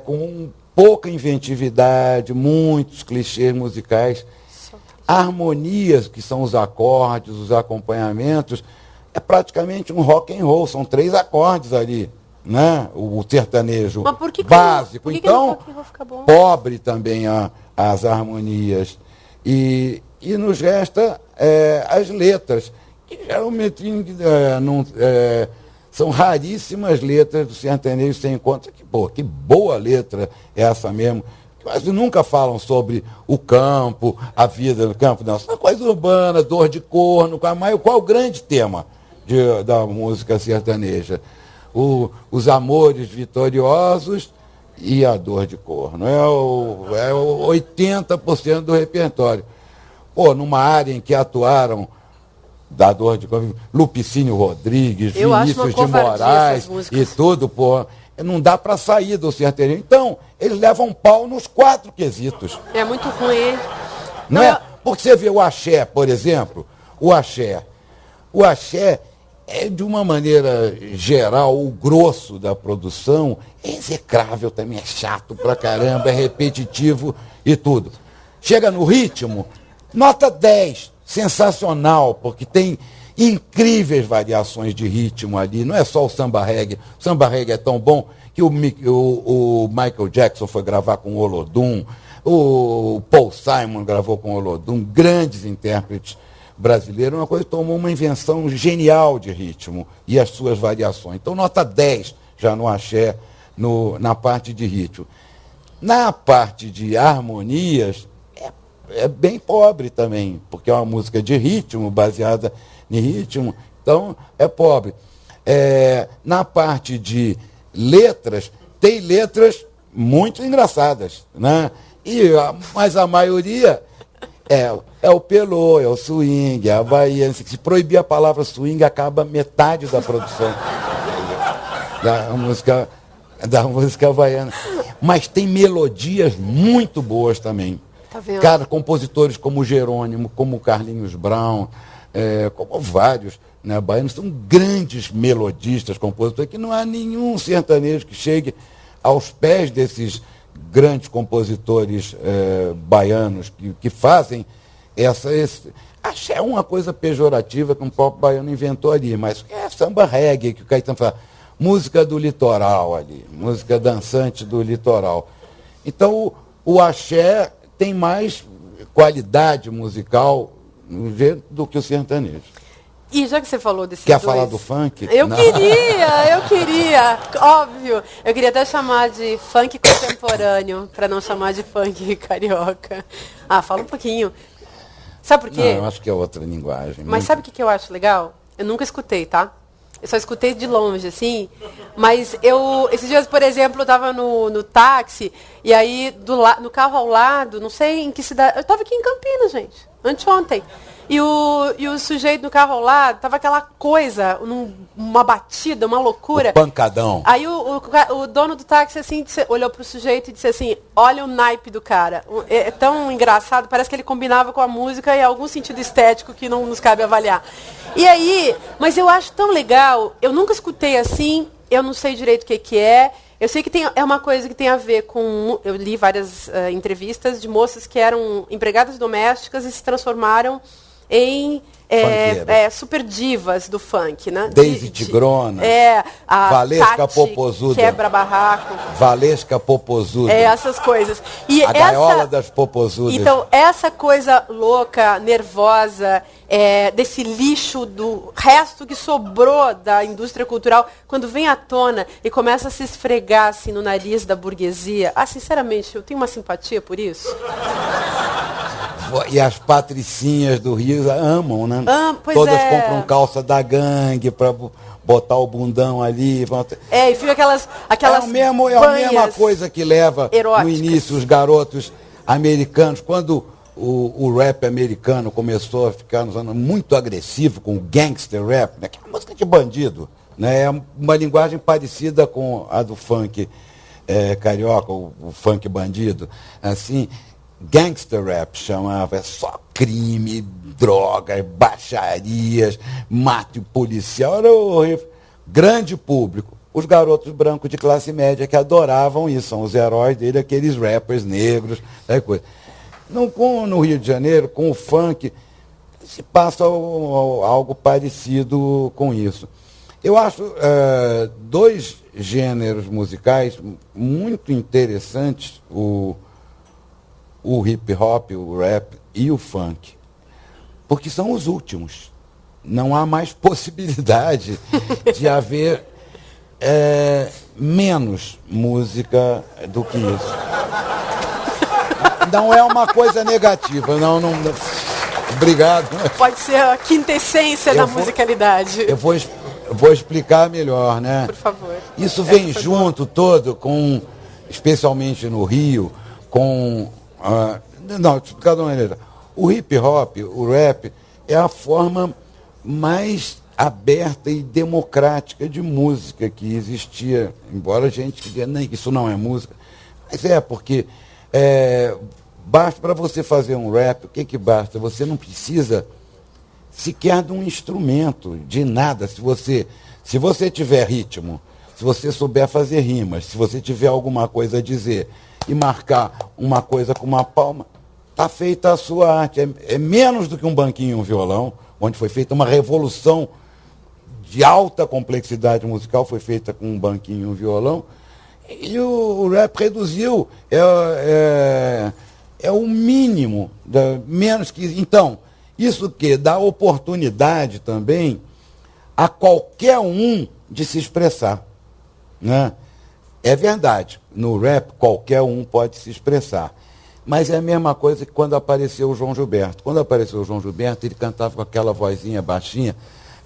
com pouca inventividade, muitos clichês musicais. Harmonias, que são os acordes, os acompanhamentos, é praticamente um rock and roll, são 3 acordes ali, né? O sertanejo básico. Por que então, que o rock and roll fica bom? Pobre também as harmonias. E nos resta as letras, que geralmente são raríssimas letras do sertanejo, você encontra que boa letra é essa mesmo. Mas nunca falam sobre o campo, a vida no campo, não. São coisa urbana, dor de corno, qual o grande tema da música sertaneja? Os amores vitoriosos e a dor de corno. É o 80% do repertório. Pô, numa área em que atuaram da dor de corno, Lupicínio Rodrigues, Vinícius de Moraes e tudo, pô. Não dá para sair do sertanejo. Então, eles levam pau nos 4 quesitos. É muito ruim. Não é? Porque você vê o axé, por exemplo, o axé é, de uma maneira geral, o grosso da produção é execrável também, é chato pra caramba, é repetitivo e tudo. Chega no ritmo, nota 10, sensacional, porque tem incríveis variações de ritmo ali, não é só o samba reggae. O samba reggae é tão bom que o Michael Jackson foi gravar com o Olodum, o Paul Simon gravou com o Olodum, grandes intérpretes brasileiros, uma coisa que tomou uma invenção genial de ritmo e as suas variações. Então, nota 10 já no axé, na parte de ritmo. Na parte de harmonias, é bem pobre também, porque é uma música de ritmo, baseada em ritmo, então é pobre. Na parte de letras, tem letras muito engraçadas, né? Mas a maioria é o pelô, é o swing, é a Bahia. Se proibir a palavra swing, acaba metade da produção da música havaiana. Mas tem melodias muito boas também. Tá vendo? Cara, compositores como Jerônimo, como Carlinhos Brown, como vários, né, baianos, são grandes melodistas, compositores, que não há nenhum sertanejo que chegue aos pés desses grandes compositores baianos que fazem axé é uma coisa pejorativa que um próprio baiano inventou ali, mas é samba reggae, que o Caetano fala, música do litoral ali, música dançante do litoral. Então o axé tem mais qualidade musical do que o sertanejo. E já que você falou desses Quer falar do funk? Eu queria, óbvio. Eu queria até chamar de funk contemporâneo, para não chamar de funk carioca. Fala um pouquinho. Sabe por quê? Não, eu acho que é outra linguagem. Mas sabe o que eu acho legal? Eu nunca escutei, tá? Eu só escutei de longe, assim. Mas esses dias, por exemplo, eu estava no táxi, e aí no carro ao lado, não sei em que cidade. Eu estava aqui em Campinas, gente, anteontem. E o sujeito do carro ao lado, tava aquela coisa, uma batida, uma loucura. O pancadão. Aí o dono do táxi assim, olhou pro sujeito e disse assim, olha o naipe do cara. É tão engraçado, parece que ele combinava com a música e algum sentido estético que não nos cabe avaliar. E aí, mas eu acho tão legal, eu nunca escutei assim, eu não sei direito o que é. Eu sei que é uma coisa que tem a ver com... Eu li várias entrevistas de moças que eram empregadas domésticas e se transformaram em super divas do funk, né? Daisy Tigrona, a Valesca Tati, Popozuda, Quebra Barraco, Valesca Popozuda, essas coisas. E a gaiola das Popozudas. Então, essa coisa louca, nervosa, desse lixo do resto que sobrou da indústria cultural, quando vem à tona e começa a se esfregar assim, no nariz da burguesia, sinceramente, eu tenho uma simpatia por isso. E as patricinhas do Rio amam, né? Pois Todas compram calça da gangue para botar o bundão ali. E fica aquelas é a mesma coisa que leva eróticas. No início os garotos americanos, quando o rap americano começou a ficar nos anos muito agressivo com o gangster rap, né, que é uma música de bandido, né, é uma linguagem parecida com a do funk carioca, o funk bandido, assim, gangster rap chamava, é só crime, drogas, baixarias, mate policial, era horrível. Grande público. Os garotos brancos de classe média que adoravam isso, são os heróis dele, aqueles rappers negros, coisa. No Rio de Janeiro, com o funk, se passa algo parecido com isso. Eu acho dois gêneros musicais muito interessantes, o hip hop, o rap e o funk, porque são os últimos. Não há mais possibilidade de haver menos música do que isso. Não é uma coisa negativa, não. Obrigado. Pode ser a quintessência da musicalidade. Eu vou explicar melhor, né? Por favor. Isso vem junto todo com, especialmente no Rio, com... não, explicar de uma maneira. O hip hop, o rap, é a forma mais aberta e democrática de música que existia, embora a gente diga, isso não é música, mas porque basta para você fazer um rap, o que basta? Você não precisa sequer de um instrumento, de nada. Se você tiver ritmo, se você souber fazer rimas, se você tiver alguma coisa a dizer e marcar uma coisa com uma palma, está feita a sua arte. É menos do que um banquinho e um violão, onde foi feita uma revolução de alta complexidade musical, foi feita com um banquinho e um violão, e o rap reduziu, é o mínimo, menos que... Então, isso que dá oportunidade também a qualquer um de se expressar, né? É verdade, no rap qualquer um pode se expressar, mas é a mesma coisa que quando apareceu o João Gilberto. Quando apareceu o João Gilberto, ele cantava com aquela vozinha baixinha,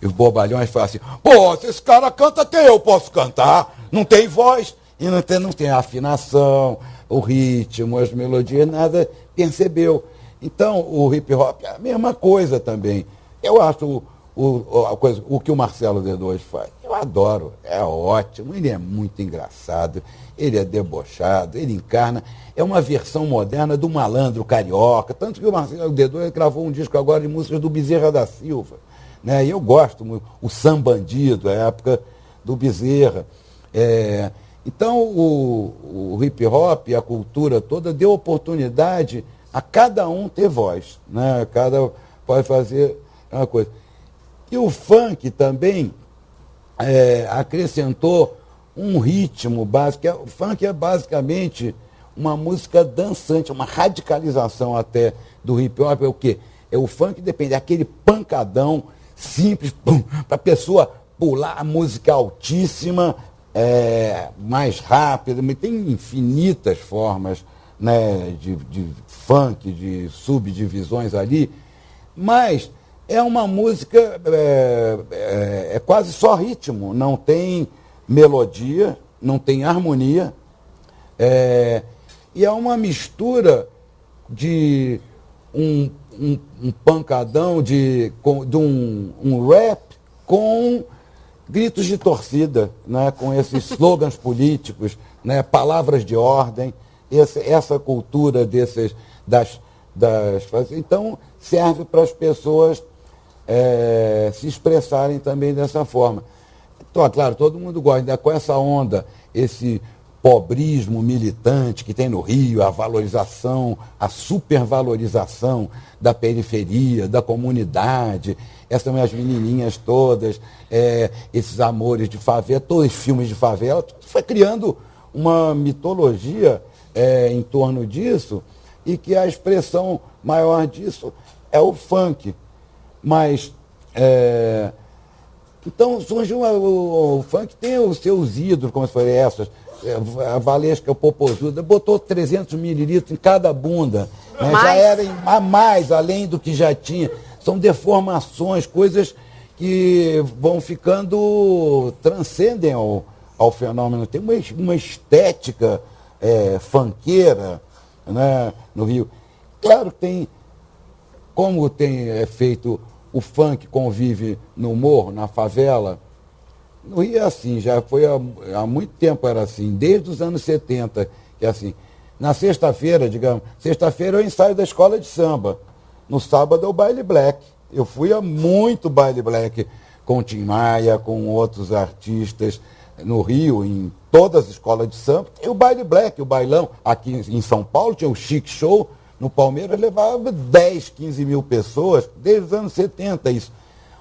e os bobalhões falavam assim, pô, se esse cara canta, até eu posso cantar, não tem voz, e não tem a afinação, o ritmo, as melodias, nada percebeu. Então, o hip hop é a mesma coisa também. Eu acho o que o Marcelo D2 faz, eu adoro, é ótimo, ele é muito engraçado, ele é debochado, ele encarna, é uma versão moderna do malandro carioca, tanto que o Marcelo D2 gravou um disco agora de músicas do Bezerra da Silva, né? E eu gosto, o Sam Bandido, a época do Bezerra. Então, o hip hop, a cultura toda, deu oportunidade a cada um ter voz, né? Cada pode fazer uma coisa. E o funk também acrescentou um ritmo básico. O funk é basicamente uma música dançante, uma radicalização até do hip hop. É o quê? O funk depende, é aquele pancadão simples, para a pessoa pular a música altíssima, mais rápida. Tem infinitas formas, né, de funk, de subdivisões ali, mas é uma música, é quase só ritmo, não tem melodia, não tem harmonia, e é uma mistura de um pancadão, de um rap com gritos de torcida, né, com esses slogans políticos, né, palavras de ordem, essa cultura então serve para as pessoas se expressarem também dessa forma. Então, claro, todo mundo gosta, com essa onda, esse pobrismo militante que tem no Rio, a valorização, a supervalorização da periferia, da comunidade, essas as menininhas todas, esses amores de favela, todos os filmes de favela, foi criando uma mitologia em torno disso, e que a expressão maior disso é o funk. Mas Então surgiu o funk, tem os seus ídolos, como se foram essas, a Valesca Popozuda, botou 300 mililitros em cada bunda, né? Já era a mais, além do que já tinha. São deformações, coisas que vão ficando, transcendem ao fenômeno. Tem uma estética funkeira, né, no Rio. Claro que tem, como tem feito o funk convive no morro, na favela. No Rio é assim, já foi há muito tempo era assim, desde os anos 70, que é assim. Na sexta-feira, digamos, sexta-feira eu ensaio da escola de samba. No sábado é o baile black. Eu fui a muito baile black com o Tim Maia, com outros artistas no Rio, em todas as escolas de samba. Tem o baile black, o bailão. Aqui em São Paulo tinha o Chic Show. No Palmeiras levava 10, 15 mil pessoas, desde os anos 70 isso.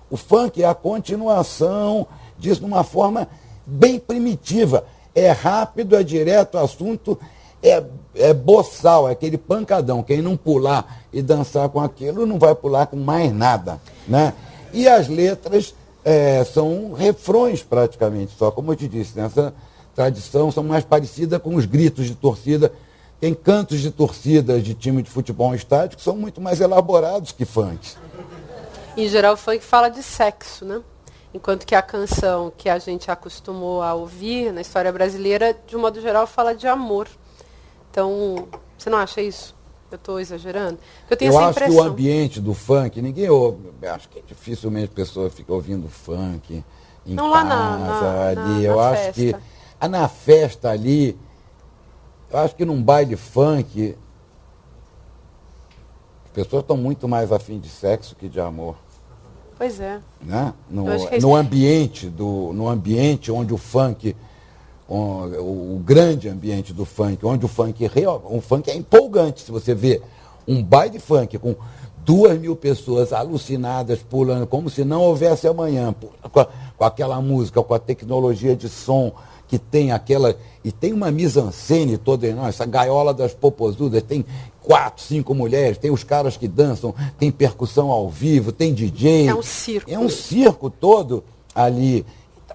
O funk é a continuação disso de uma forma bem primitiva. É rápido, é direto, o assunto é boçal, é aquele pancadão. Quem não pular e dançar com aquilo não vai pular com mais nada, né? E as letras são refrões praticamente, só como eu te disse, nessa tradição são mais parecidas com os gritos de torcida. Tem cantos de torcida de time de futebol em estádio que são muito mais elaborados que funk. Em geral, o funk fala de sexo, né? Enquanto que a canção que a gente acostumou a ouvir na história brasileira, de um modo geral, fala de amor. Então, você não acha isso? Eu estou exagerando? Eu acho que o ambiente do funk, ninguém ouve. Acho que dificilmente a pessoa fica ouvindo funk em não, casa, lá ali. Eu acho festa. Que na festa ali, eu acho que num baile funk, as pessoas estão muito mais afim de sexo que de amor. Pois é. Né? No ambiente onde o funk, o grande ambiente do funk, onde o funk é empolgante. Se você vê um baile funk com 2.000 pessoas alucinadas pulando, como se não houvesse amanhã, com aquela música, com a tecnologia de som que tem aquela... E tem uma mise-en-scène toda, não, essa gaiola das popozudas, tem 4, 5 mulheres, tem os caras que dançam, tem percussão ao vivo, tem DJ. É um circo. É um circo todo ali.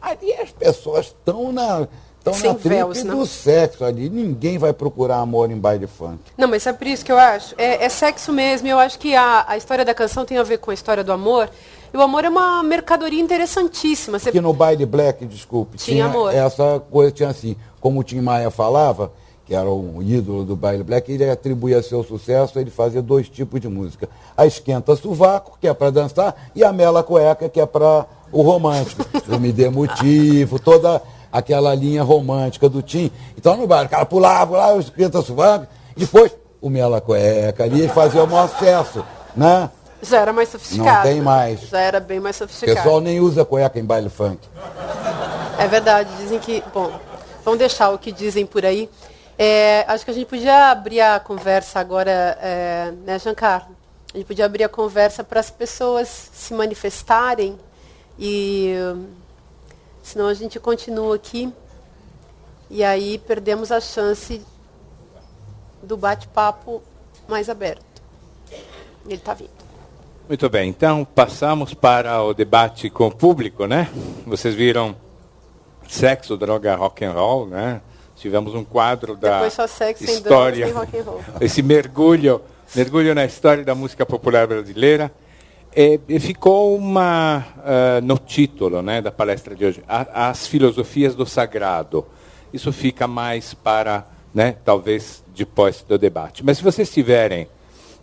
Ali as pessoas estão na tripe do sexo ali. Ninguém vai procurar amor em baile funk. Não, mas é por isso que eu acho. É sexo mesmo. Eu acho que a história da canção tem a ver com a história do amor. E o amor é uma mercadoria interessantíssima. Que no baile black, desculpe, tinha amor. Essa coisa, tinha assim, como o Tim Maia falava, que era um ídolo do baile black, ele atribuía seu sucesso, ele fazia 2 tipos de música. A esquenta sovaco, que é para dançar, e a mela cueca, que é para o romântico. Eu me dê motivo, toda aquela linha romântica do Tim. Então no baile, o cara pulava lá, o esquenta sovaco, depois o mela cueca ali, ele fazia o maior sucesso, né? Já era mais sofisticado. Não tem mais. Já era bem mais sofisticado. O pessoal nem usa cueca em baile funk. É verdade, dizem que... Bom, vamos deixar o que dizem por aí. Acho que a gente podia abrir a conversa agora, né, Giancarlo? A gente podia abrir a conversa para as pessoas se manifestarem e... Senão a gente continua aqui e aí perdemos a chance do bate-papo mais aberto. Ele está vindo. Muito bem, então passamos para o debate com o público, né? Vocês viram sexo, droga, rock and roll, né? Tivemos um quadro da Depois só sexo, história, sem drogas, sem rock and roll. Esse mergulho na história da música popular brasileira. E ficou no título, né, da palestra de hoje, as filosofias do sagrado. Isso fica mais para, né, talvez depois do debate. Mas se vocês tiverem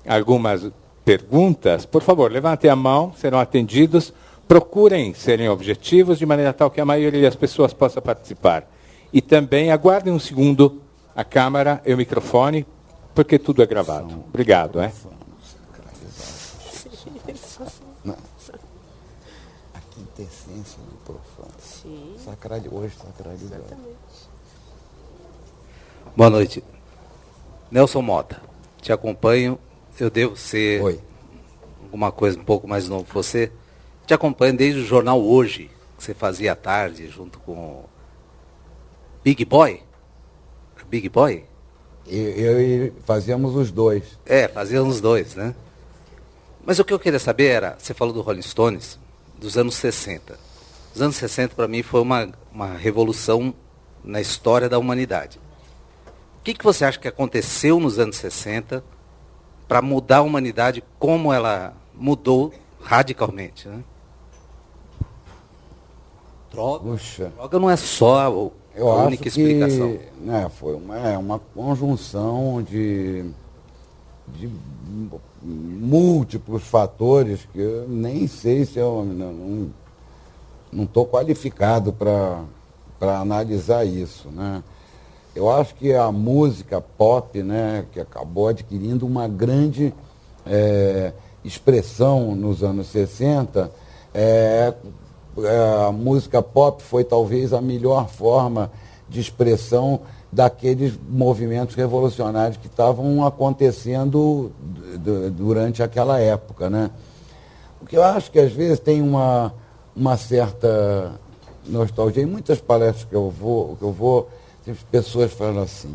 algumas perguntas, por favor, levantem a mão, serão atendidos. Procurem serem objetivos de maneira tal que a maioria das pessoas possa participar. E também aguardem um segundo a câmera e o microfone, porque tudo é gravado. Obrigado. Não. A quintessência do profano. Sim. Hoje sacralizado. Exatamente. Boa noite. Nelson Mota, te acompanho. Eu devo ser alguma coisa um pouco mais novo que você. Te acompanho desde o jornal Hoje, que você fazia à tarde, junto com Big Boy. Big Boy? Eu fazíamos os dois. Fazíamos os dois, né? Mas o que eu queria saber era, você falou do Rolling Stones, dos anos 60. Os anos 60, para mim, foi uma revolução na história da humanidade. O que você acha que aconteceu nos anos 60 para mudar a humanidade como ela mudou radicalmente? Né? Droga não é só a única explicação. Né, foi uma conjunção de múltiplos fatores que eu nem sei se eu não estou qualificado para analisar isso, né? Eu acho que a música pop, né, que acabou adquirindo uma grande expressão nos anos 60, a música pop foi talvez a melhor forma de expressão daqueles movimentos revolucionários que estavam acontecendo durante aquela época, né? O que eu acho que às vezes tem uma certa nostalgia. Em muitas palestras que eu vou, as pessoas falam assim,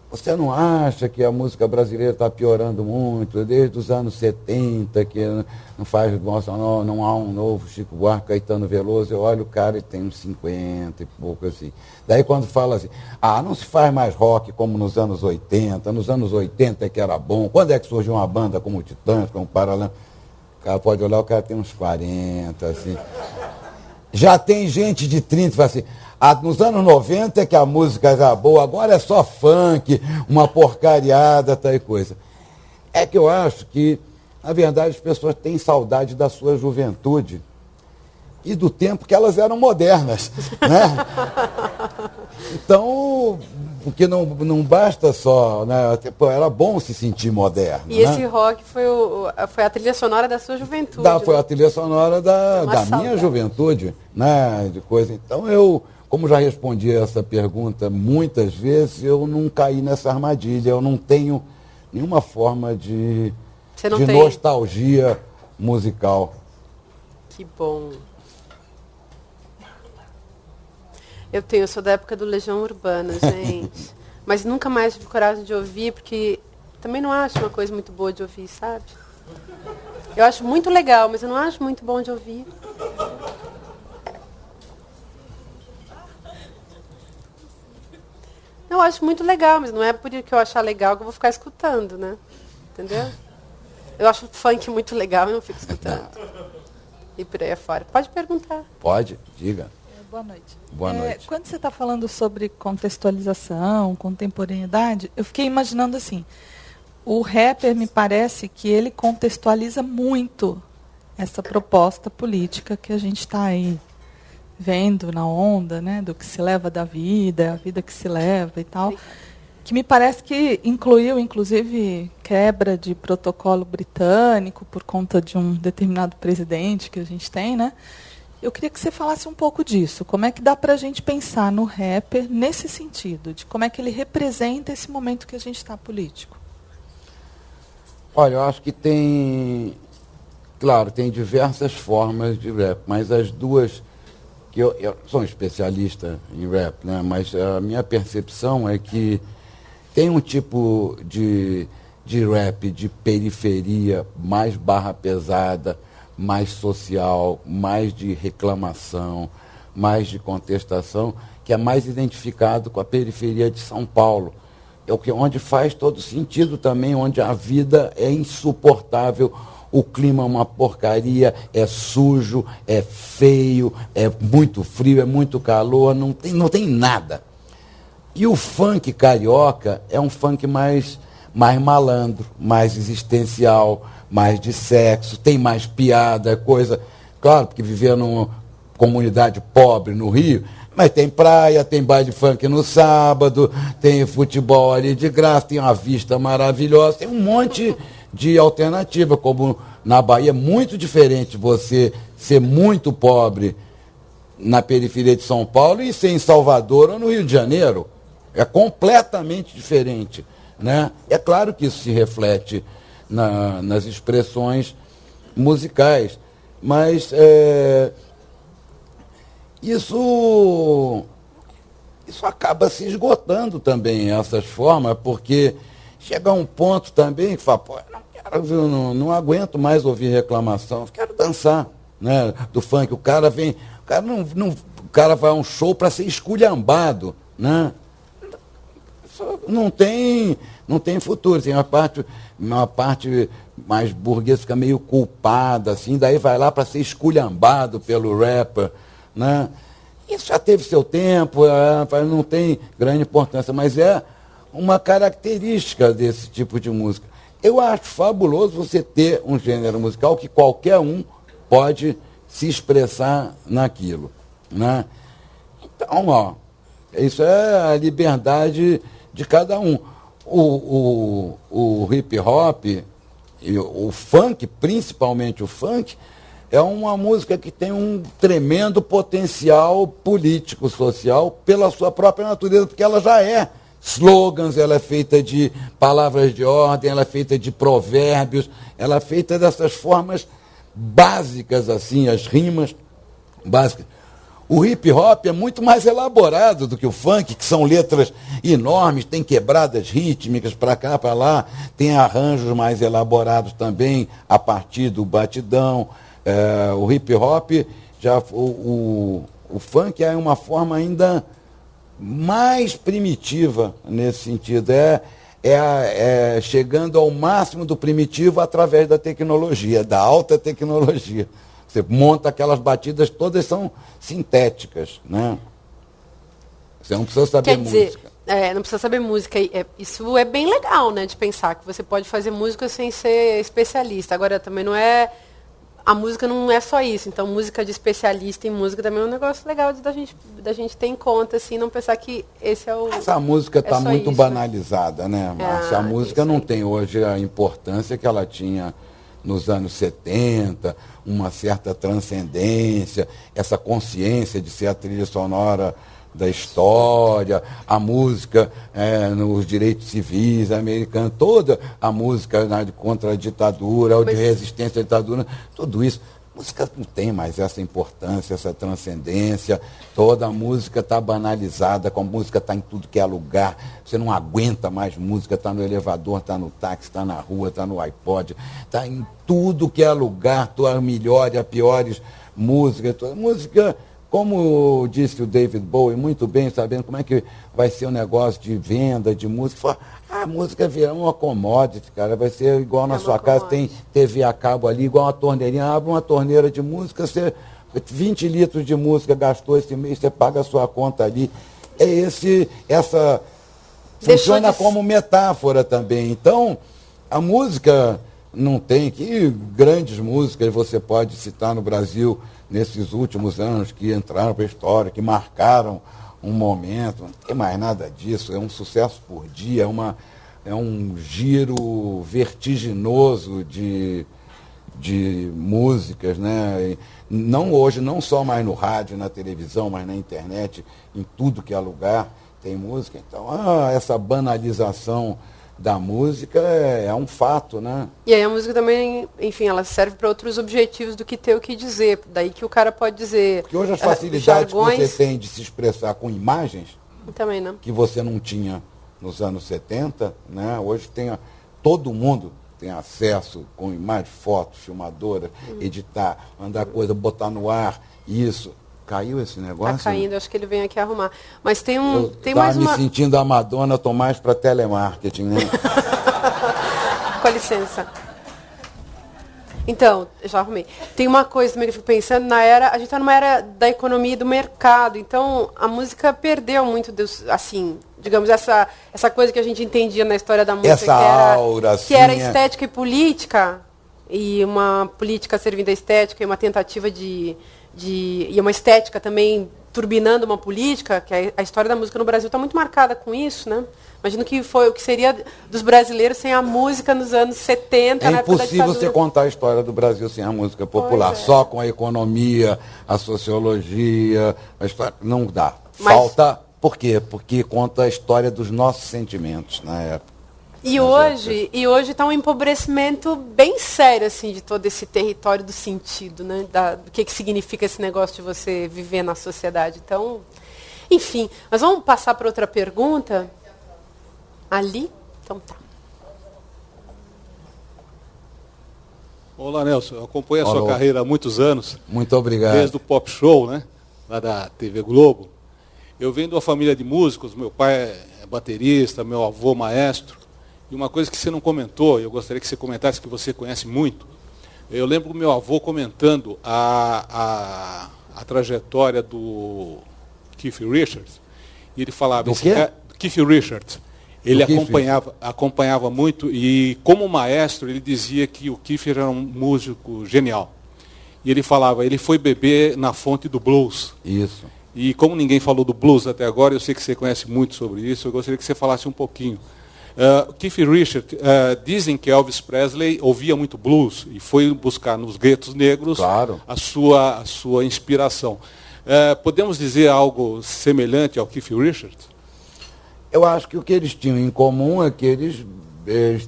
você não acha que a música brasileira está piorando muito, desde os anos 70, que não faz, não há um novo Chico Buarque, Caetano Veloso, eu olho o cara e tem uns 50 e pouco assim. Daí quando fala assim, não se faz mais rock como nos anos 80 é que era bom, quando é que surgiu uma banda como o Titãs, como o Paralama? O cara pode olhar, o cara tem uns 40, assim. Já tem gente de 30 que fala assim, nos anos 90 é que a música era boa, agora é só funk, uma porcariada, tal e coisa. É que eu acho que, na verdade, as pessoas têm saudade da sua juventude e do tempo que elas eram modernas, né? Então, porque não basta só, né? Era bom se sentir moderno. E esse rock foi a trilha sonora da sua juventude. Foi a trilha sonora da minha juventude, né? De coisa. Então como já respondi essa pergunta muitas vezes, eu não caí nessa armadilha, eu não tenho nenhuma forma de nostalgia musical. Que bom. Eu sou da época do Legião Urbana, gente. Mas nunca mais tive coragem de ouvir, porque também não acho uma coisa muito boa de ouvir, sabe? Eu acho muito legal, mas eu não acho muito bom de ouvir. Eu acho muito legal, mas não é por que eu achar legal que eu vou ficar escutando, né? Entendeu? Eu acho funk muito legal e não fico escutando. E por aí afora. Pode perguntar. Pode, diga. Boa noite. Boa noite. Quando você está falando sobre contextualização, contemporaneidade, eu fiquei imaginando assim, o rapper me parece que ele contextualiza muito essa proposta política que a gente está aí vendo na onda, né, do que se leva da vida, a vida que se leva e tal, que me parece que incluiu, inclusive, quebra de protocolo britânico por conta de um determinado presidente que a gente tem, né? Eu queria que você falasse um pouco disso. Como é que dá para a gente pensar no rapper nesse sentido, de como é que ele representa esse momento que a gente está político? Olha, eu acho que tem diversas formas de rap, mas as duas, que eu sou um especialista em rap, né? Mas a minha percepção é que tem um tipo de rap de periferia, mais barra pesada, mais social, mais de reclamação, mais de contestação, que é mais identificado com a periferia de São Paulo. Onde faz todo sentido também, onde a vida é insuportável, o clima é uma porcaria, é sujo, é feio, é muito frio, é muito calor, não tem nada. E o funk carioca é um funk mais malandro, mais existencial, mais de sexo, tem mais piada, coisa. Claro, porque viver numa comunidade pobre no Rio, mas tem praia, tem baile funk no sábado, tem futebol ali de graça, tem uma vista maravilhosa, tem um monte de alternativa, como na Bahia é muito diferente você ser muito pobre na periferia de São Paulo e ser em Salvador ou no Rio de Janeiro. É completamente diferente, né? É claro que isso se reflete nas expressões musicais, mas isso acaba se esgotando também, essas formas, porque chega um ponto também que fala, não aguento mais ouvir reclamação, eu quero dançar, né, do funk. O cara vem, o cara vai a um show para ser esculhambado, né? Não tem futuro. Tem uma parte mais burguesa fica meio culpada, assim, daí vai lá para ser esculhambado pelo rapper, né? Isso já teve seu tempo, não tem grande importância, mas é uma característica desse tipo de música. Eu acho fabuloso você ter um gênero musical que qualquer um pode se expressar naquilo, né? Então, isso é a liberdade de cada um. O hip hop e o funk, principalmente o funk, é uma música que tem um tremendo potencial político, social, pela sua própria natureza, porque ela já é slogans, ela é feita de palavras de ordem, ela é feita de provérbios, ela é feita dessas formas básicas, assim, as rimas básicas. O hip hop é muito mais elaborado do que o funk, que são letras enormes, tem quebradas rítmicas para cá, para lá, tem arranjos mais elaborados também a partir do batidão. O hip hop, o funk é uma forma ainda mais primitiva nesse sentido. Chegando ao máximo do primitivo através da tecnologia, da alta tecnologia. Você monta aquelas batidas, todas são sintéticas, né? Você não precisa saber música. Não precisa saber música. Isso é bem legal, né, de pensar que você pode fazer música sem ser especialista. Agora, também não é... A música não é só isso. Então, música de especialista em música também é um negócio legal da gente ter em conta, assim, não pensar que esse é o... Essa música está muito banalizada, né, Márcia? A música não tem hoje a importância que ela tinha nos anos 70, uma certa transcendência, essa consciência de ser a trilha sonora da história, a música nos direitos civis americanos, toda a música contra a ditadura, ou de resistência à ditadura, tudo isso. A música não tem mais essa importância, essa transcendência, toda a música está banalizada, a música está em tudo que é lugar, você não aguenta mais música, está no elevador, está no táxi, está na rua, está no iPod, está em tudo que é lugar, as melhores, as piores músicas, toda música, como disse o David Bowie, muito bem, sabendo como é que vai ser o negócio de venda de música, a música virá uma commodity, cara, vai ser igual na sua casa, tem TV a cabo ali, igual uma torneirinha, abre uma torneira de música, você 20 litros de música gastou esse mês, você paga a sua conta ali. Funciona como metáfora também. Então, a música não tem, que grandes músicas você pode citar no Brasil nesses últimos anos que entraram para a história, que marcaram um momento, não tem mais nada disso, é um sucesso por dia, é um giro vertiginoso de músicas, né? E não hoje, não só mais no rádio, na televisão, mas na internet, em tudo que é lugar tem música. Então, essa banalização da música é um fato, né? E aí a música também, enfim, ela serve para outros objetivos do que ter o que dizer. Daí que o cara pode dizer... Porque hoje as facilidades que você tem de se expressar com imagens, também não, que você não tinha nos anos 70, né? Hoje todo mundo tem acesso com imagens, fotos, filmadora, editar, mandar coisa, botar no ar, isso... Caiu esse negócio? Está caindo, acho que ele vem aqui arrumar. Mas tem um... Eu estava me sentindo a Madonna, estou mais para telemarketing, né? Com licença. Então, já arrumei. Tem uma coisa também que eu fico pensando, a gente está numa era da economia e do mercado, então a música perdeu muito, assim, digamos, essa coisa que a gente entendia na história da música, que era estética e política, e uma política servindo a estética, e uma tentativa e uma estética também turbinando uma política, que a história da música no Brasil está muito marcada com isso, né? Imagino que foi o que seria dos brasileiros sem a música nos anos 70. É impossível você contar a história do Brasil sem a música popular, só com a economia, a sociologia, a história, não dá. Falta, por quê? Porque conta a história dos nossos sentimentos na época. E hoje está um empobrecimento bem sério, assim, de todo esse território do sentido, né? Do que significa esse negócio de você viver na sociedade. Então, enfim, mas vamos passar para outra pergunta? Ali? Então tá. Olá, Nelson. Eu acompanho a sua carreira há muitos anos. Muito obrigado. Desde o Pop Show, né? Lá da TV Globo. Eu venho de uma família de músicos. Meu pai é baterista, meu avô maestro. E uma coisa que você não comentou, eu gostaria que você comentasse, que você conhece muito. Eu lembro do meu avô comentando a trajetória do Keith Richards. E ele falava... Keith Richards. Ele acompanhava muito, e como maestro ele dizia que o Keith era um músico genial. E ele falava, ele foi beber na fonte do blues. Isso. E como ninguém falou do blues até agora, eu sei que você conhece muito sobre isso, eu gostaria que você falasse um pouquinho. Keith Richards, dizem que Elvis Presley ouvia muito blues e foi buscar nos guetos negros a sua inspiração. Podemos dizer algo semelhante ao Keith Richards? Eu acho que o que eles tinham em comum é que eles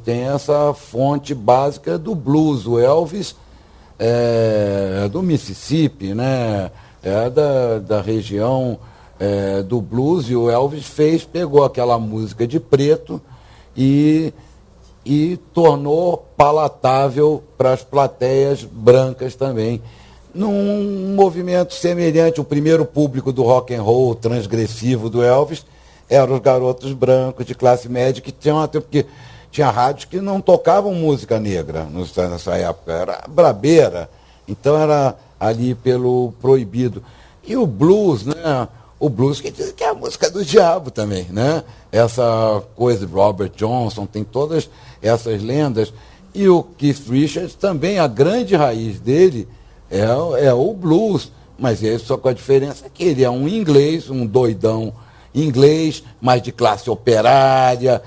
têm essa fonte básica do blues. O Elvis é do Mississippi, né? É da região do blues, e o Elvis pegou aquela música de preto e tornou palatável para as plateias brancas também. Num movimento semelhante, o primeiro público do rock and roll transgressivo do Elvis eram os garotos brancos de classe média, que tinham até porque tinha rádios que não tocavam música negra nessa época, era brabeira, então era ali pelo proibido. E o blues, né? O blues que diz que é a música do diabo também, né? Essa coisa de Robert Johnson, tem todas essas lendas. E o Keith Richards também, a grande raiz dele é o blues, mas só com a diferença que ele é um inglês, um doidão inglês, mas de classe operária,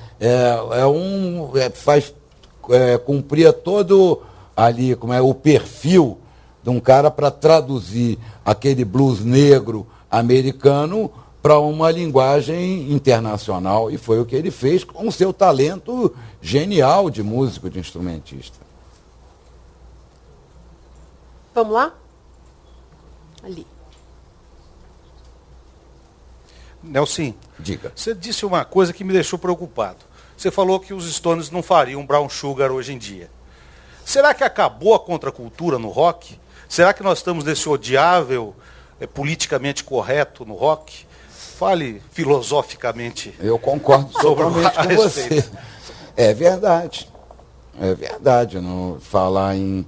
cumpria todo ali, o perfil de um cara para traduzir aquele blues negro americano para uma linguagem internacional, e foi o que ele fez com o seu talento genial de músico, de instrumentista. Vamos lá? Ali. Nelson, diga. Você disse uma coisa que me deixou preocupado. Você falou que os Stones não fariam Brown Sugar hoje em dia. Será que acabou a contracultura no rock? Será que nós estamos nesse odiável, politicamente correto no rock? Fale filosoficamente. Eu concordo totalmente com você. É verdade. É verdade. Não falar em...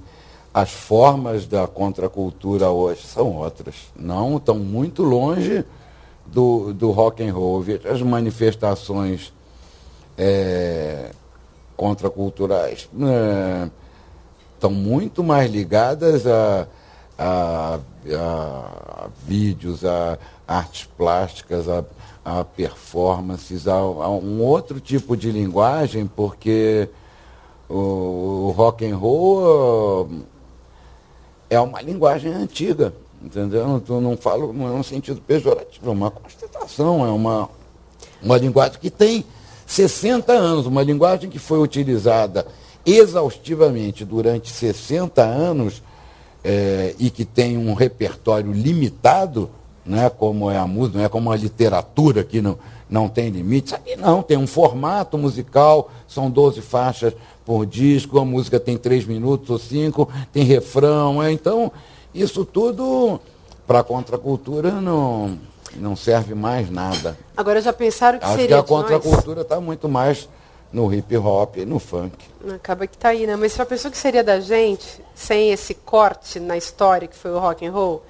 As formas da contracultura hoje são outras. Não estão muito longe do rock and roll. As manifestações contraculturais estão muito mais ligadas a vídeos, a artes plásticas, a performances, a um outro tipo de linguagem, porque o rock and roll é uma linguagem antiga. Entendeu? Eu não falo no sentido pejorativo, é uma constatação, é uma linguagem que tem 60 anos, uma linguagem que foi utilizada exaustivamente durante 60 anos e que tem um repertório limitado, né, como é a música, não é como a literatura que não tem limites. Aqui não, tem um formato musical, são 12 faixas por disco, a música tem 3 minutos ou 5, tem refrão, então... Isso tudo, para a contracultura, não serve mais nada. Agora já pensaram que Acho seria que a contracultura está muito mais no hip hop e no funk. Acaba que está aí, né? Mas você já pensou que seria da gente, sem esse corte na história que foi o rock and roll?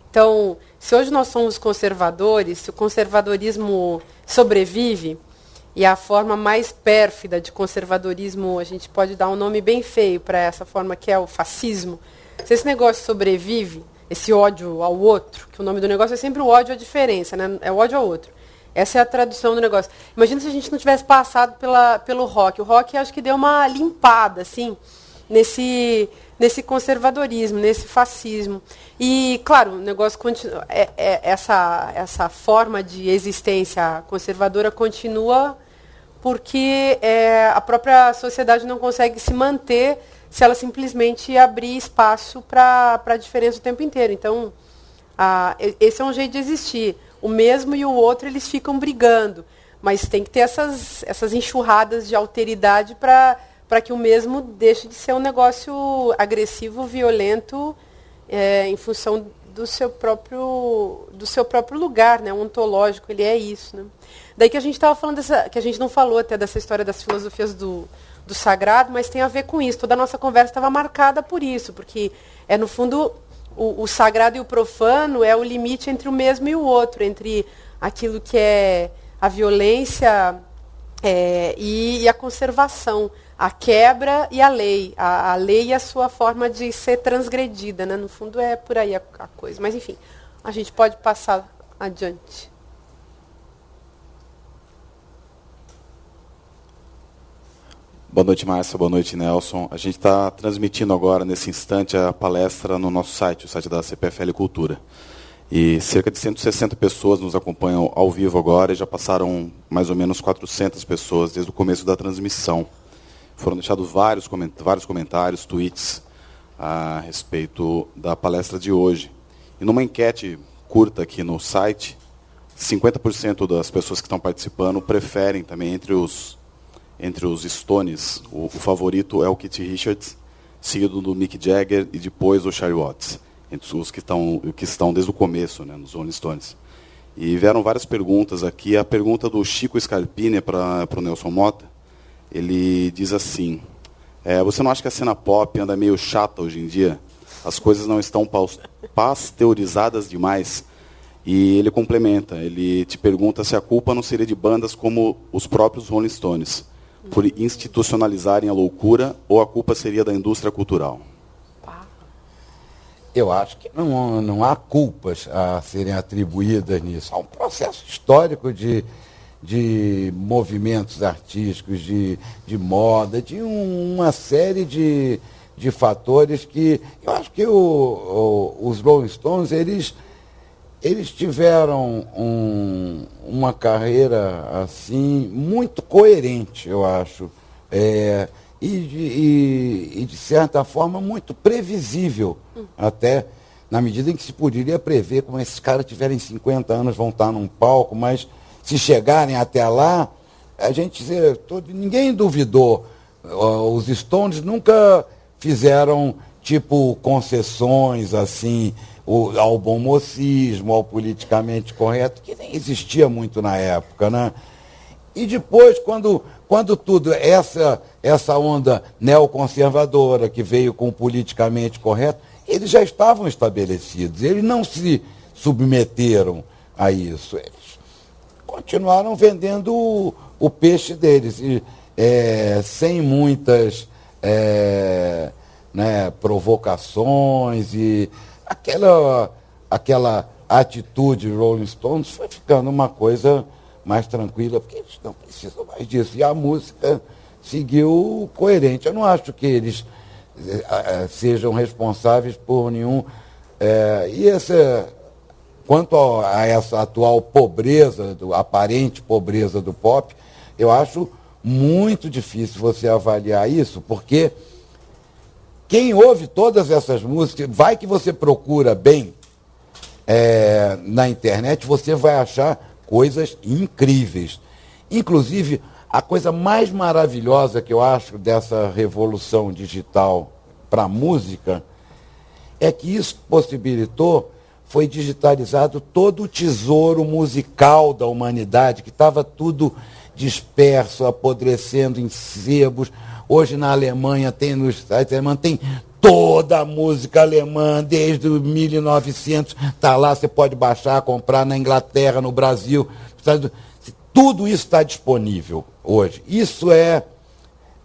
Então, se hoje nós somos conservadores, se o conservadorismo sobrevive, e a forma mais pérfida de conservadorismo, a gente pode dar um nome bem feio para essa forma, que é o fascismo. Se esse negócio sobrevive, esse ódio ao outro, que o nome do negócio é sempre o ódio à diferença, né? É o ódio ao outro. Essa é a tradução do negócio. Imagina se a gente não tivesse passado pelo rock. O rock, acho que deu uma limpada, assim, nesse conservadorismo, nesse fascismo. E, claro, o negócio continua. Essa forma de existência conservadora continua porque a própria sociedade não consegue se manter se ela simplesmente abrir espaço para a diferença o tempo inteiro. Então, esse é um jeito de existir. O mesmo e o outro, eles ficam brigando. Mas tem que ter essas enxurradas de alteridade para para que o mesmo deixe de ser um negócio agressivo, violento, em função do seu próprio lugar, né, ontológico, ele é isso, né? Daí que a gente estava falando que a gente não falou até dessa história das filosofias do sagrado, mas tem a ver com isso. Toda a nossa conversa estava marcada por isso, porque no fundo o sagrado e o profano é o limite entre o mesmo e o outro, entre aquilo que é a violência e a conservação, a quebra e a lei e a sua forma de ser transgredida, né? No fundo é por aí a coisa. Mas, enfim, a gente pode passar adiante. Boa noite, Márcia. Boa noite, Nelson. A gente está transmitindo agora, nesse instante, a palestra no nosso site, o site da CPFL Cultura. E cerca de 160 pessoas nos acompanham ao vivo agora e já passaram mais ou menos 400 pessoas desde o começo da transmissão. Foram deixados vários comentários, tweets a respeito da palestra de hoje. E numa enquete curta aqui no site, 50% das pessoas que estão participando preferem também entre os Stones, o favorito é o Keith Richards, seguido do Mick Jagger e depois o Charlie Watts, entre os que estão desde o começo, né, nos Rolling Stones. E vieram várias perguntas aqui. A pergunta do Chico Scarpini para o Nelson Motta, ele diz assim: você não acha que a cena pop anda meio chata hoje em dia? As coisas não estão pasteurizadas demais? E ele complementa, ele te pergunta se a culpa não seria de bandas como os próprios Rolling Stones, por institucionalizarem a loucura, ou a culpa seria da indústria cultural? Eu acho que não há culpas a serem atribuídas nisso. Há um processo histórico de movimentos artísticos, de moda, de uma série de fatores que... Eu acho que os Rolling Stones, eles tiveram uma carreira assim muito coerente, eu acho, e de certa forma muito previsível, até na medida em que se poderia prever, como esses caras tiverem 50 anos, vão estar num palco, mas se chegarem até lá, ninguém duvidou. Os Stones nunca fizeram tipo concessões assim ao bom mocismo, ao politicamente correto, que nem existia muito na época, né? E depois, quando tudo, essa onda neoconservadora que veio com o politicamente correto, eles já estavam estabelecidos, eles não se submeteram a isso, eles continuaram vendendo o peixe deles, sem muitas provocações, e aquela atitude Rolling Stones foi ficando uma coisa mais tranquila, porque eles não precisam mais disso. E a música seguiu coerente. Eu não acho que eles sejam responsáveis por nenhum... quanto a essa atual pobreza, aparente pobreza do pop, eu acho muito difícil você avaliar isso, porque quem ouve todas essas músicas, vai que você procura bem na internet, você vai achar coisas incríveis. Inclusive, a coisa mais maravilhosa que eu acho dessa revolução digital para a música é que isso possibilitou, foi digitalizado todo o tesouro musical da humanidade, que estava tudo disperso, apodrecendo em sebos. Hoje na Alemanha, nos sites alemães, tem toda a música alemã, desde 1900, está lá, você pode baixar, comprar na Inglaterra, no Brasil. Tudo isso está disponível hoje. Isso é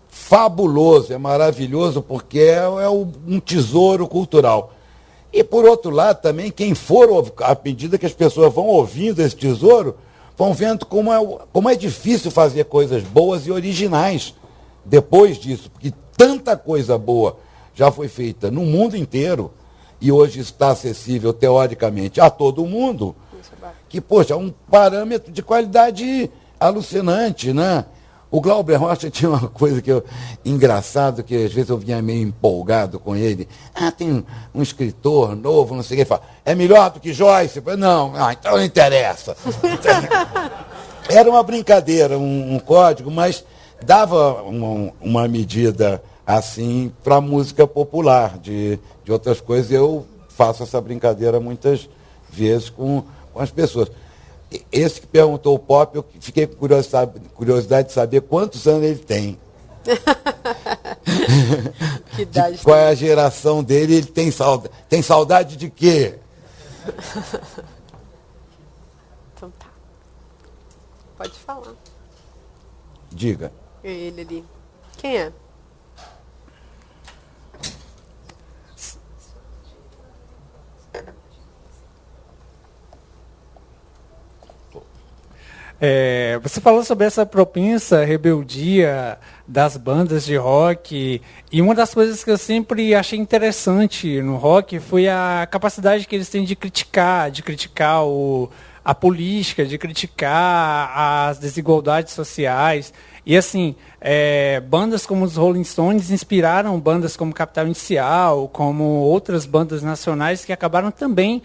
fabuloso, é maravilhoso, porque é um tesouro cultural. E, por outro lado, também, quem for, à medida que as pessoas vão ouvindo esse tesouro, vão vendo como é difícil fazer coisas boas e originais depois disso, porque tanta coisa boa já foi feita no mundo inteiro e hoje está acessível, teoricamente, a todo mundo, que, poxa, é um parâmetro de qualidade alucinante, né? O Glauber Rocha tinha uma coisa engraçado, que às vezes eu vinha meio empolgado com ele. Tem um escritor novo, não sei o que, ele fala, é melhor do que Joyce? Não, então não interessa. Era uma brincadeira, um código, mas dava uma medida assim para a música popular, de outras coisas. Eu faço essa brincadeira muitas vezes com as pessoas. Esse que perguntou o Pop, eu fiquei com curiosidade de saber quantos anos ele tem. Que idade qual é a geração dele? Ele tem saudade de quê? Então tá. Pode falar. Diga. É ele ali. Quem é? Você falou sobre essa propensa rebeldia das bandas de rock, e uma das coisas que eu sempre achei interessante no rock foi a capacidade que eles têm de criticar a política, de criticar as desigualdades sociais. E assim, bandas como os Rolling Stones inspiraram bandas como Capital Inicial, como outras bandas nacionais que acabaram também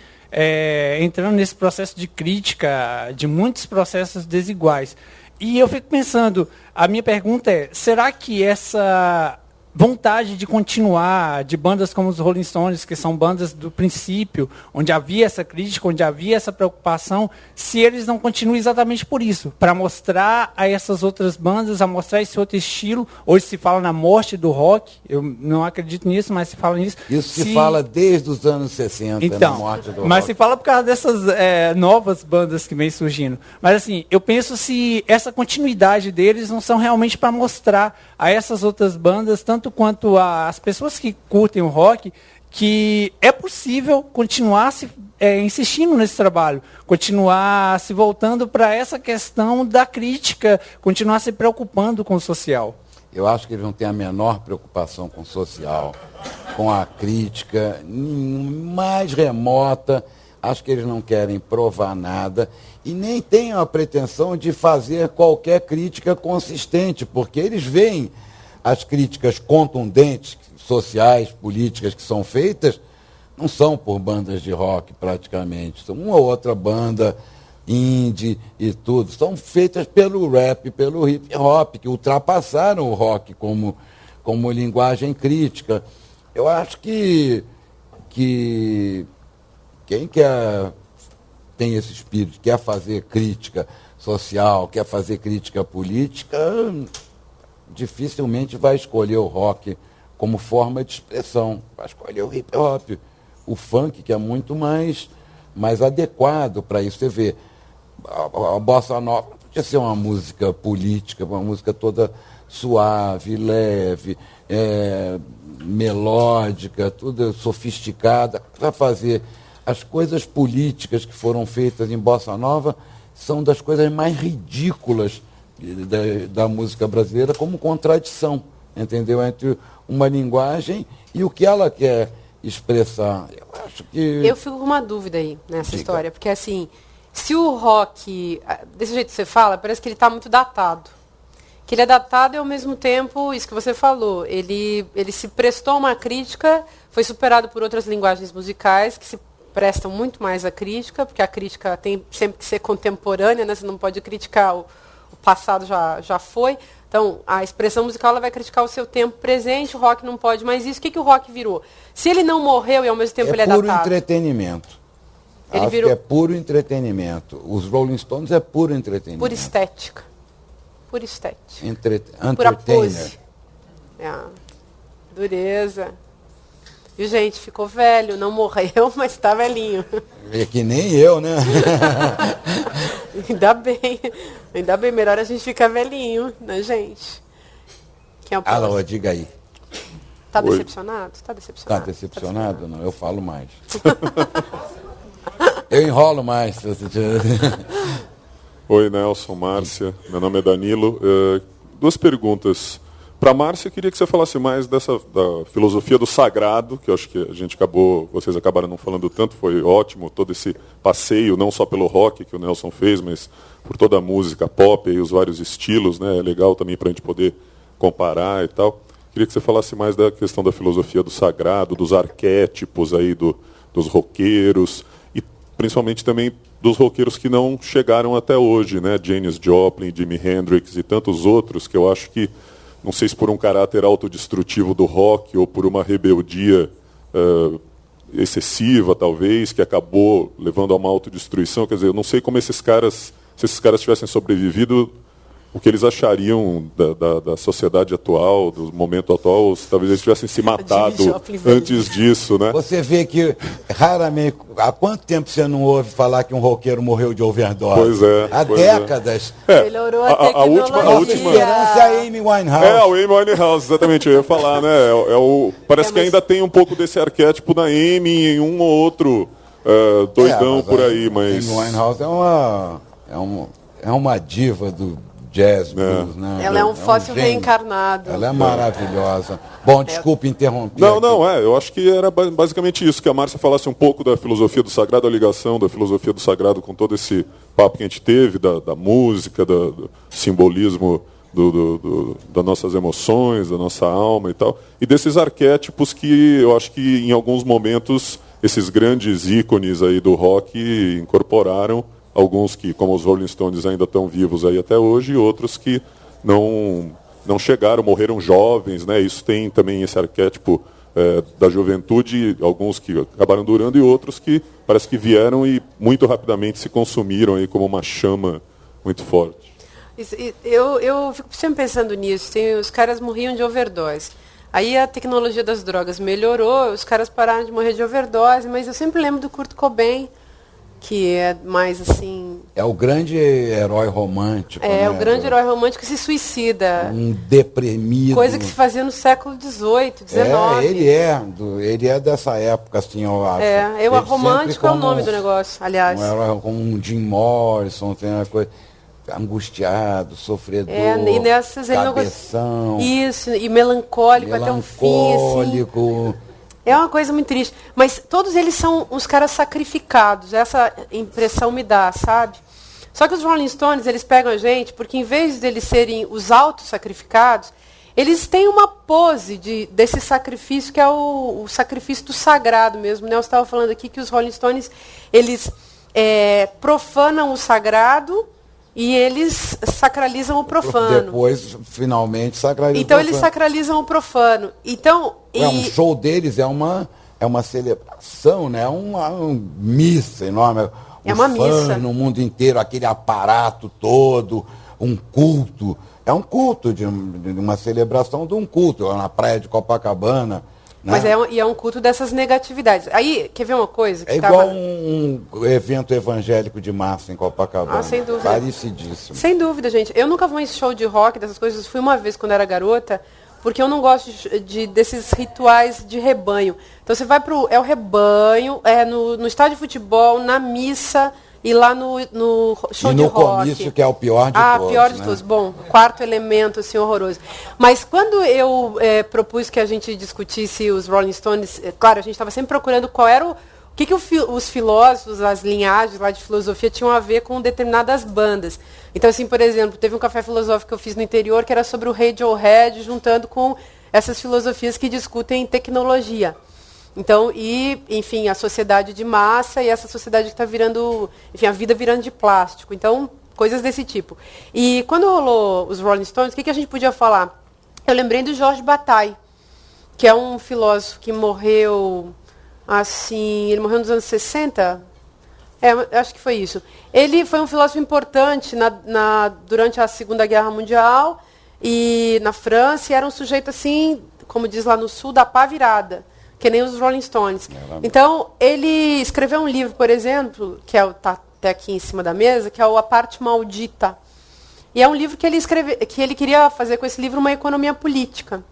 entrando nesse processo de crítica de muitos processos desiguais. E eu fico pensando, a minha pergunta é, será que essa vontade de continuar de bandas como os Rolling Stones, que são bandas do princípio, onde havia essa crítica, onde havia essa preocupação, se eles não continuam exatamente por isso, para mostrar a essas outras bandas, a mostrar esse outro estilo? Hoje se fala na morte do rock, eu não acredito nisso, mas se fala nisso. Isso se fala desde os anos 60, então, na morte do rock. Mas se fala por causa dessas novas bandas que vêm surgindo. Mas assim, eu penso se essa continuidade deles não são realmente para mostrar a essas outras bandas, tanto quanto as pessoas que curtem o rock, que é possível continuar insistindo nesse trabalho, continuar se voltando para essa questão da crítica, continuar se preocupando com o social. Eu acho que eles não têm a menor preocupação com o social, com a crítica mais remota. Acho que eles não querem provar nada e nem têm a pretensão de fazer qualquer crítica consistente, porque eles veem as críticas contundentes, sociais, políticas que são feitas, não são por bandas de rock praticamente, são uma ou outra banda indie e tudo, são feitas pelo rap, pelo hip hop, que ultrapassaram o rock como linguagem crítica. Eu acho que quem tem esse espírito, quer fazer crítica social, quer fazer crítica política, dificilmente vai escolher o rock como forma de expressão. Vai escolher o hip hop, o funk, que é muito mais adequado para isso. Você vê, a bossa nova não podia ser uma música política, uma música toda suave, leve, melódica, tudo sofisticada. Para fazer as coisas políticas que foram feitas em bossa nova são das coisas mais ridículas da música brasileira, como contradição, entendeu? Entre uma linguagem e o que ela quer expressar. Eu acho que... Eu fico com uma dúvida aí nessa história, porque assim, se o rock, desse jeito que você fala, parece que ele está muito datado. Que ele é datado e ao mesmo tempo, isso que você falou, ele se prestou a uma crítica, foi superado por outras linguagens musicais que se prestam muito mais à crítica, porque a crítica tem sempre que ser contemporânea, né? Você não pode criticar o passado já foi. Então, a expressão musical ela vai criticar o seu tempo presente, o rock não pode mais isso. O que o rock virou? Se ele não morreu e ao mesmo tempo ele é datado... É puro entretenimento. Acho que é puro entretenimento. Os Rolling Stones é puro entretenimento. Pura estética. Pura estética. Pura pose. Dureza. E, gente, ficou velho, não morreu, mas está velhinho. É que nem eu, né? Ainda bem, melhor a gente ficar velhinho, né, gente? Quem é o próximo? Alô, diga aí. Tá decepcionado? Tá Tá decepcionado? decepcionado? Não, eu falo mais. Eu enrolo mais. Oi, Nelson, Márcia, meu nome é Danilo. Duas perguntas. Para a Márcia, eu queria que você falasse mais da filosofia do sagrado, que eu acho que vocês acabaram não falando tanto, foi ótimo todo esse passeio, não só pelo rock que o Nelson fez, mas por toda a música pop e os vários estilos, né? É legal também para a gente poder comparar e tal. Queria que você falasse mais da questão da filosofia do sagrado, dos arquétipos aí dos roqueiros, e principalmente também dos roqueiros que não chegaram até hoje, né? Janis Joplin, Jimi Hendrix e tantos outros, que eu acho que, não sei se por um caráter autodestrutivo do rock ou por uma rebeldia excessiva, talvez, que acabou levando a uma autodestruição. Quer dizer, eu não sei como se esses caras tivessem sobrevivido, o que eles achariam da sociedade atual, do momento atual, ou se talvez eles tivessem se matado antes disso, né? Você vê que, raramente, há quanto tempo você não ouve falar que um roqueiro morreu de overdose? Pois é. Há décadas. Melhorou a tecnologia. A última esperança é a Amy Winehouse. A Amy Winehouse, exatamente, eu ia falar, né? Parece que ainda tem um pouco desse arquétipo da Amy em um ou outro doidão por aí, mas... A Amy Winehouse é uma diva do jazz, blues, né? Ela é um fóssil reencarnado. Ela é maravilhosa. Bom, desculpe interromper. Não, eu acho que era basicamente isso, que a Márcia falasse um pouco da filosofia do sagrado, a ligação da filosofia do sagrado com todo esse papo que a gente teve, da música, do simbolismo das nossas emoções, da nossa alma e tal, e desses arquétipos que eu acho que em alguns momentos esses grandes ícones aí do rock incorporaram, alguns que, como os Rolling Stones, ainda estão vivos aí até hoje, e outros que não chegaram, morreram jovens, né? Isso tem também esse arquétipo da juventude, alguns que acabaram durando e outros que parece que vieram e muito rapidamente se consumiram aí como uma chama muito forte. Eu fico sempre pensando nisso. Os caras morriam de overdose. Aí a tecnologia das drogas melhorou, os caras pararam de morrer de overdose, mas eu sempre lembro do Kurt Cobain, que é mais assim... É o grande herói romântico. É, né? O grande herói romântico que se suicida. Um deprimido. Coisa que se fazia no século XVIII, XIX. Ele é dessa época, assim, eu acho. Romântico é o nome do negócio, aliás. Um herói como um Jim Morrison, tem uma coisa... angustiado, sofredor, e nessas, cabeção. Isso, e melancólico até o fim. Assim. É uma coisa muito triste. Mas todos eles são uns caras sacrificados. Essa impressão me dá, sabe? Só que os Rolling Stones, eles pegam a gente, porque em vez de eles serem os auto-sacrificados, eles têm uma pose desse sacrifício, que é o sacrifício do sagrado mesmo. O Nelson estava falando aqui que os Rolling Stones, eles profanam o sagrado e eles sacralizam o profano. Depois, finalmente, sacralizam o profano. Então, eles sacralizam o profano. Então, um show deles é uma celebração, né? Uma missa enorme. É uma missa. No mundo inteiro, aquele aparato todo, um culto. É um culto, de uma celebração de um culto, lá na praia de Copacabana. Né? Mas é um culto dessas negatividades. Aí, quer ver uma coisa? É igual um evento evangélico de massa em Copacabana. Sem dúvida. Parecidíssimo. Sem dúvida, gente. Eu nunca vou em show de rock, dessas coisas. Fui uma vez quando era garota, porque eu não gosto desses rituais de rebanho. Então, você vai o rebanho, no estádio de futebol, na missa e lá no show de rock. E no comício, que é o pior de todos. Pior de todos. Bom, quarto elemento, assim, horroroso. Mas quando eu propus que a gente discutisse os Rolling Stones, claro, a gente estava sempre procurando qual era o que os filósofos, as linhagens lá de filosofia tinham a ver com determinadas bandas. Então, assim, por exemplo, teve um café filosófico que eu fiz no interior, que era sobre o Radiohead, juntando com essas filosofias que discutem tecnologia. Então, enfim, a sociedade de massa e essa sociedade que está virando, enfim, a vida virando de plástico. Então, coisas desse tipo. E quando rolou os Rolling Stones, o que a gente podia falar? Eu lembrei do Georges Bataille, que é um filósofo que morreu, assim, ele morreu nos anos 60? Acho que foi isso. Ele foi um filósofo importante durante a Segunda Guerra Mundial e na França, e era um sujeito, assim, como diz lá no sul, da pá virada. Que nem os Rolling Stones. Então, ele escreveu um livro, por exemplo, que está até aqui em cima da mesa, que é o A Parte Maldita. E é um livro que ele queria fazer com esse livro uma economia política.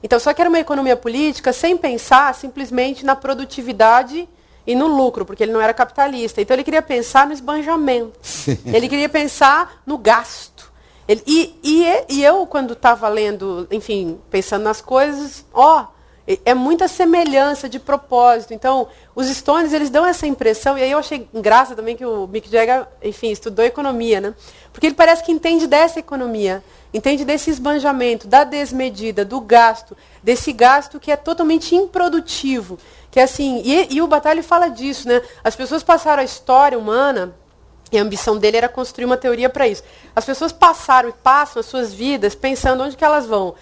Então, só que era uma economia política sem pensar simplesmente na produtividade e no lucro, porque ele não era capitalista. Então, ele queria pensar no esbanjamento. Sim. Ele queria pensar no gasto. E eu, quando estava lendo, enfim, pensando nas coisas, é muita semelhança de propósito. Então, os Stones, eles dão essa impressão, e aí eu achei graça também que o Mick Jagger, enfim, estudou economia, né? Porque ele parece que entende dessa economia, entende desse esbanjamento, da desmedida, do gasto, desse gasto que é totalmente improdutivo. Que é assim, e o Bataille fala disso, né? As pessoas passaram a história humana, e a ambição dele era construir uma teoria para isso. As pessoas passaram e passam as suas vidas pensando onde que elas vão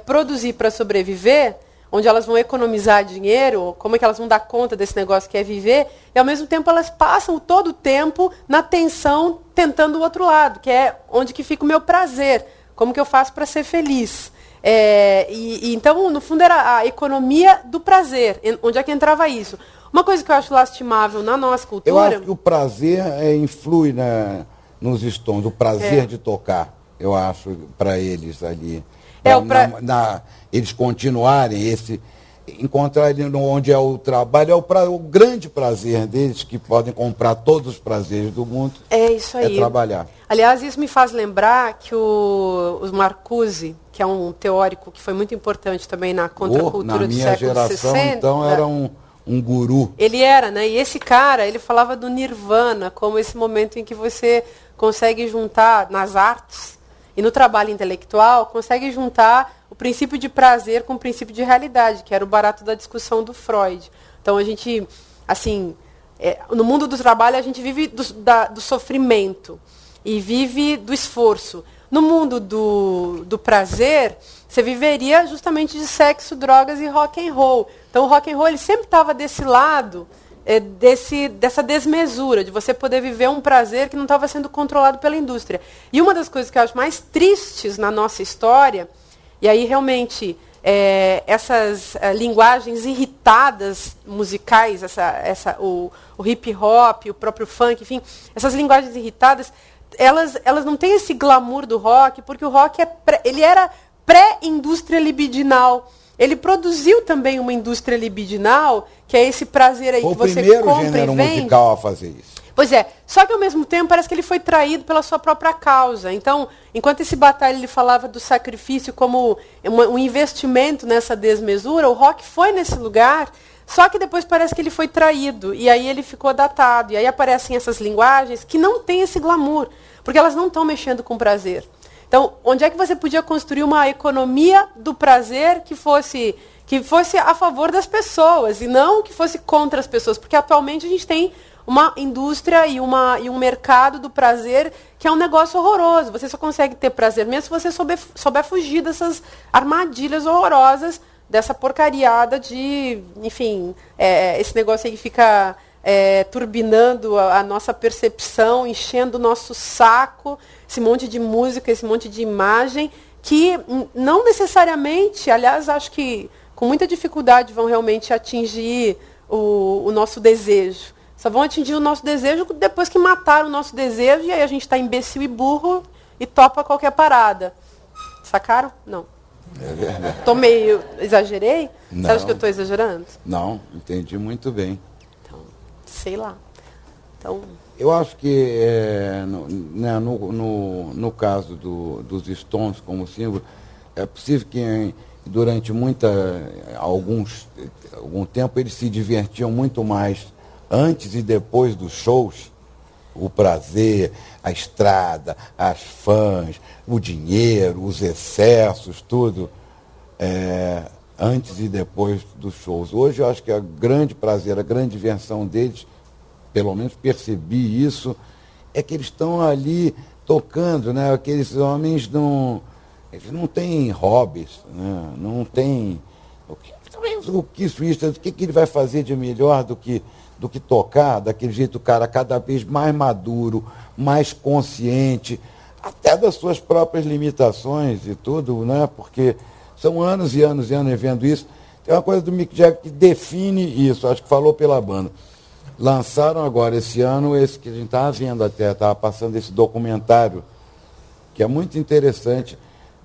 produzir para sobreviver, onde elas vão economizar dinheiro, como é que elas vão dar conta desse negócio que é viver, e ao mesmo tempo elas passam todo o tempo na tensão, tentando o outro lado, que é onde que fica o meu prazer, como que eu faço para ser feliz. Então, no fundo, era a economia do prazer, onde é que entrava isso. Uma coisa que eu acho lastimável na nossa cultura... Eu acho que o prazer influi nos Stones, o prazer de tocar, eu acho, para eles ali. Eles continuarem, encontrar ali onde é o trabalho, é o grande prazer deles, que podem comprar todos os prazeres do mundo. É isso aí. É trabalhar. Aliás, isso me faz lembrar que o Marcuse, que é um teórico que foi muito importante também na contracultura do século na minha geração, 60, então, era um guru. Ele era, né? E esse cara, ele falava do nirvana como esse momento em que você consegue juntar nas artes e no trabalho intelectual, consegue juntar o princípio de prazer com o princípio de realidade, que era o barato da discussão do Freud. Então, a gente, assim, no mundo do trabalho, a gente vive do sofrimento e vive do esforço. No mundo do prazer, você viveria justamente de sexo, drogas e rock and roll. Então, o rock and roll ele sempre estava desse lado, dessa desmesura, de você poder viver um prazer que não estava sendo controlado pela indústria. E uma das coisas que eu acho mais tristes na nossa história, e aí realmente essas linguagens irritadas musicais, o hip hop, o próprio funk, enfim, essas linguagens irritadas, elas não têm esse glamour do rock, porque o rock ele era pré-indústria libidinal. Ele produziu também uma indústria libidinal, que é esse prazer aí que você compra e vende. Foi o primeiro gênero musical a fazer isso. Pois é, só que ao mesmo tempo parece que ele foi traído pela sua própria causa. Então, enquanto esse Bataille ele falava do sacrifício como um investimento nessa desmesura, o rock foi nesse lugar, só que depois parece que ele foi traído, e aí ele ficou datado. E aí aparecem essas linguagens que não têm esse glamour, porque elas não estão mexendo com prazer. Então, onde é que você podia construir uma economia do prazer que fosse a favor das pessoas e não que fosse contra as pessoas? Porque atualmente a gente tem uma indústria e um mercado do prazer que é um negócio horroroso. Você só consegue ter prazer mesmo se você souber fugir dessas armadilhas horrorosas, dessa porcariada de, enfim, esse negócio aí que fica turbinando a nossa percepção, enchendo o nosso saco, esse monte de música, esse monte de imagem, que não necessariamente, aliás, acho que com muita dificuldade vão realmente atingir o nosso desejo. Só vão atingir o nosso desejo depois que mataram o nosso desejo, e aí a gente está imbecil e burro e topa qualquer parada. Sacaram? Não. É verdade. Exagerei? Não. Você acha que eu estou exagerando? Não, entendi muito bem. Então, sei lá. Então... Eu acho que no caso dos Stones como símbolo, é possível que durante algum tempo eles se divertiam muito mais antes e depois dos shows. O prazer, a estrada, as fãs, o dinheiro, os excessos, tudo, antes e depois dos shows. Hoje eu acho que a grande prazer, a grande diversão deles, pelo menos percebi isso, é que eles estão ali tocando, né? Aqueles homens eles não têm hobbies, né? Não têm... O que ele vai fazer de melhor do que tocar, daquele jeito o cara cada vez mais maduro, mais consciente, até das suas próprias limitações e tudo, né? Porque são anos e anos e anos vendo isso. Tem uma coisa do Mick Jagger que define isso, acho que falou pela banda. Lançaram agora esse ano, esse que a gente estava vendo até, estava passando esse documentário, que é muito interessante,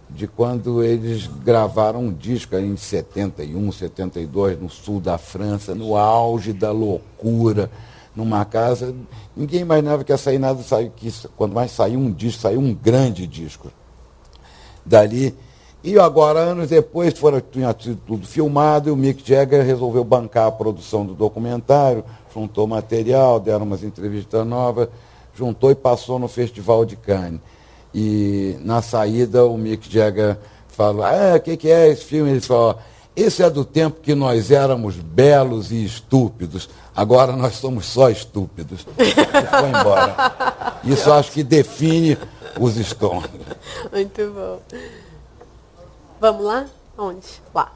de quando eles gravaram um disco em 71, 72, no sul da França, no auge da loucura, numa casa. Ninguém imaginava que ia sair nada, quando mais saiu um disco, saiu um grande disco. Dali, E agora, anos depois, tinha sido tudo filmado e o Mick Jagger resolveu bancar a produção do documentário, juntou material, deram umas entrevistas novas, juntou e passou no Festival de Cannes. E na saída o Mick Jagger falou, o que é esse filme? Ele falou, esse é do tempo que nós éramos belos e estúpidos, agora nós somos só estúpidos. E foi embora. Isso acho que define os Stones. Muito bom. Vamos lá? Onde? Lá.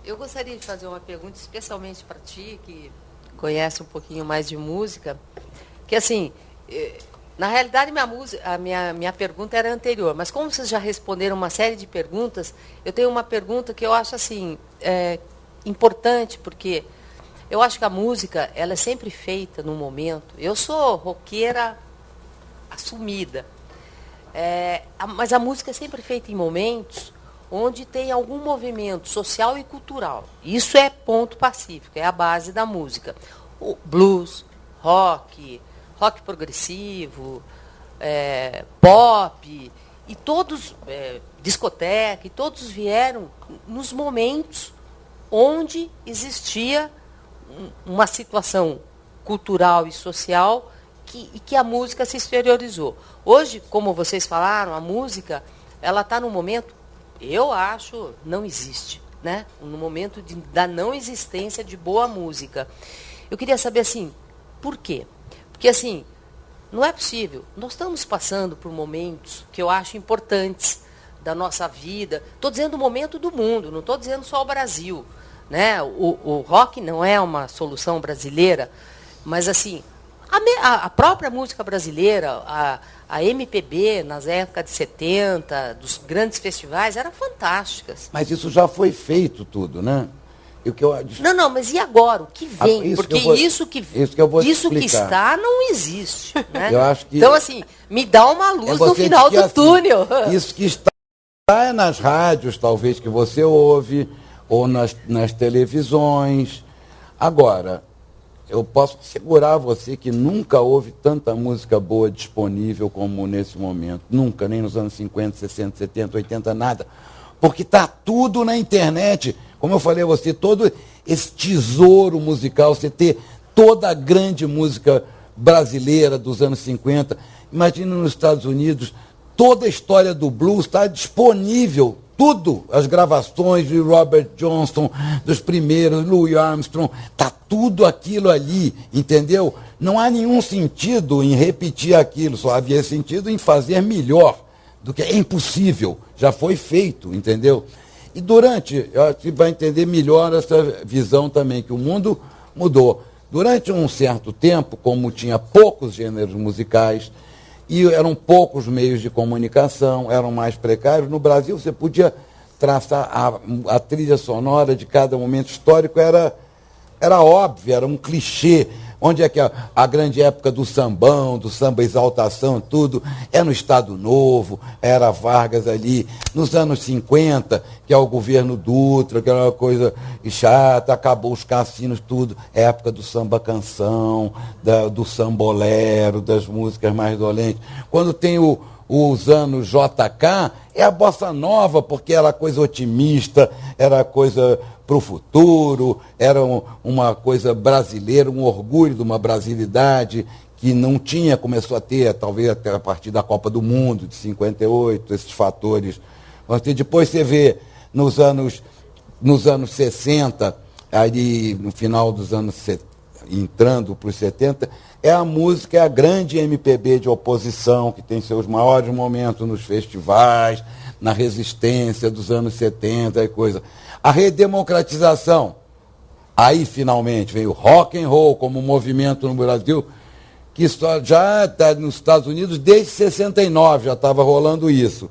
Eu gostaria de fazer uma pergunta especialmente para ti, que conhece um pouquinho mais de música, que assim, na realidade minha pergunta era anterior, mas como vocês já responderam uma série de perguntas, eu tenho uma pergunta que eu acho assim, importante, porque eu acho que a música, ela é sempre feita num momento, eu sou roqueira assumida, mas a música é sempre feita em momentos onde tem algum movimento social e cultural. Isso é ponto pacífico, é a base da música. O blues, rock progressivo, pop, e todos, discoteca, e todos vieram nos momentos onde existia uma situação cultural e social e que a música se exteriorizou. Hoje, como vocês falaram, a música, ela está num momento, eu acho, não existe, né? No momento da não existência de boa música. Eu queria saber, assim, por quê? Porque, assim, não é possível. Nós estamos passando por momentos que eu acho importantes da nossa vida. Estou dizendo o momento do mundo, não estou dizendo só o Brasil, né? O rock não é uma solução brasileira, mas, assim, a própria música brasileira, a MPB, nas épocas de 70, dos grandes festivais, eram fantásticas. Mas isso já foi feito tudo, né? E o que eu... Não, mas e agora? O que vem? Porque isso que está não existe. Né? Eu acho que... Então, assim, me dá uma luz no final do túnel. Isso que está é nas rádios, talvez, que você ouve, ou nas televisões. Agora, eu posso assegurar a você que nunca houve tanta música boa disponível como nesse momento. Nunca, nem nos anos 50, 60, 70, 80, nada. Porque está tudo na internet. Como eu falei a você, todo esse tesouro musical, você ter toda a grande música brasileira dos anos 50. Imagina nos Estados Unidos, toda a história do blues está disponível. Tudo, as gravações de Robert Johnson, dos primeiros, Louis Armstrong, está tudo aquilo ali, entendeu? Não há nenhum sentido em repetir aquilo, só havia sentido em fazer melhor do que é impossível, já foi feito, entendeu? E você vai entender melhor essa visão também, que o mundo mudou. Durante um certo tempo, como tinha poucos gêneros musicais, e eram poucos meios de comunicação, eram mais precários. No Brasil, você podia traçar a trilha sonora de cada momento histórico, era óbvio, era um clichê. Onde é que a grande época do sambão, do samba exaltação, tudo, é no Estado Novo, era Vargas ali. Nos anos 50, que é o governo Dutra, que era uma coisa chata, acabou os cassinos, tudo. É a época do samba-canção, do sambolero, das músicas mais dolentes. Quando tem os anos JK, é a bossa nova, porque era coisa otimista, era coisa para o futuro, era uma coisa brasileira, um orgulho de uma brasilidade que não tinha, começou a ter, talvez até a partir da Copa do Mundo, de 58, esses fatores. Depois você vê nos anos 60, ali no final dos anos 70, entrando para os 70, é a música, é a grande MPB de oposição, que tem seus maiores momentos nos festivais, na resistência dos anos 70 e coisa. A redemocratização, aí finalmente veio o rock and roll como movimento no Brasil, que já está nos Estados Unidos desde 69, já estava rolando isso.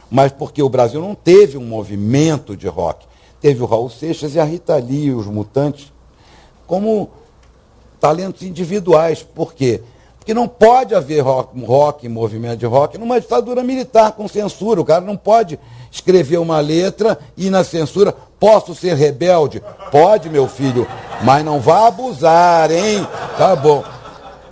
Mas porque o Brasil não teve um movimento de rock. Teve o Raul Seixas e a Rita Lee, e os Mutantes, como talentos individuais. Por quê? Porque não pode haver rock, movimento de rock, numa ditadura militar com censura. O cara não pode escrever uma letra e na censura, posso ser rebelde? Pode, meu filho, mas não vá abusar, hein? Tá bom.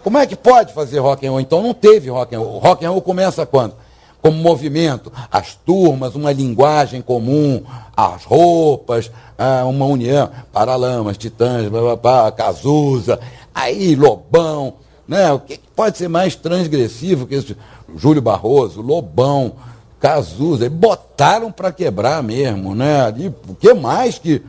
Como é que pode fazer rock and roll? Então não teve rock and roll. O rock and roll começa quando? como movimento, as turmas, uma linguagem comum, as roupas, uma união, Paralamas, Titãs, Cazuza, aí Lobão, né? O que pode ser mais transgressivo que isso? Júlio Barroso, Lobão, Cazuza, eles botaram para quebrar mesmo, né? Ali, o que mais que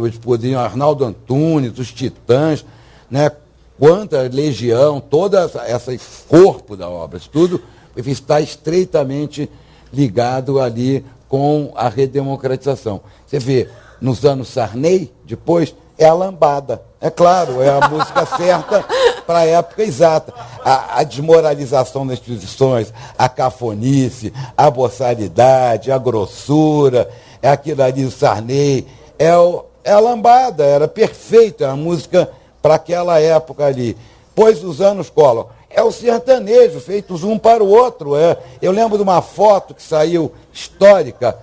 eles poderiam, Arnaldo Antunes, os Titãs, né? Quanta Legião, todo esse corpo da obra, isso tudo está estreitamente ligado ali com a redemocratização. Você vê, nos anos Sarney, depois, é a lambada. É claro, é a música certa para a época exata. A desmoralização das instituições, a cafonice, a boçalidade, a grossura, é aquilo ali do Sarney, é a lambada, era perfeita a música para aquela época ali. Pois os anos Collor, é o sertanejo, feitos um para o outro. Eu lembro de uma foto que saiu histórica,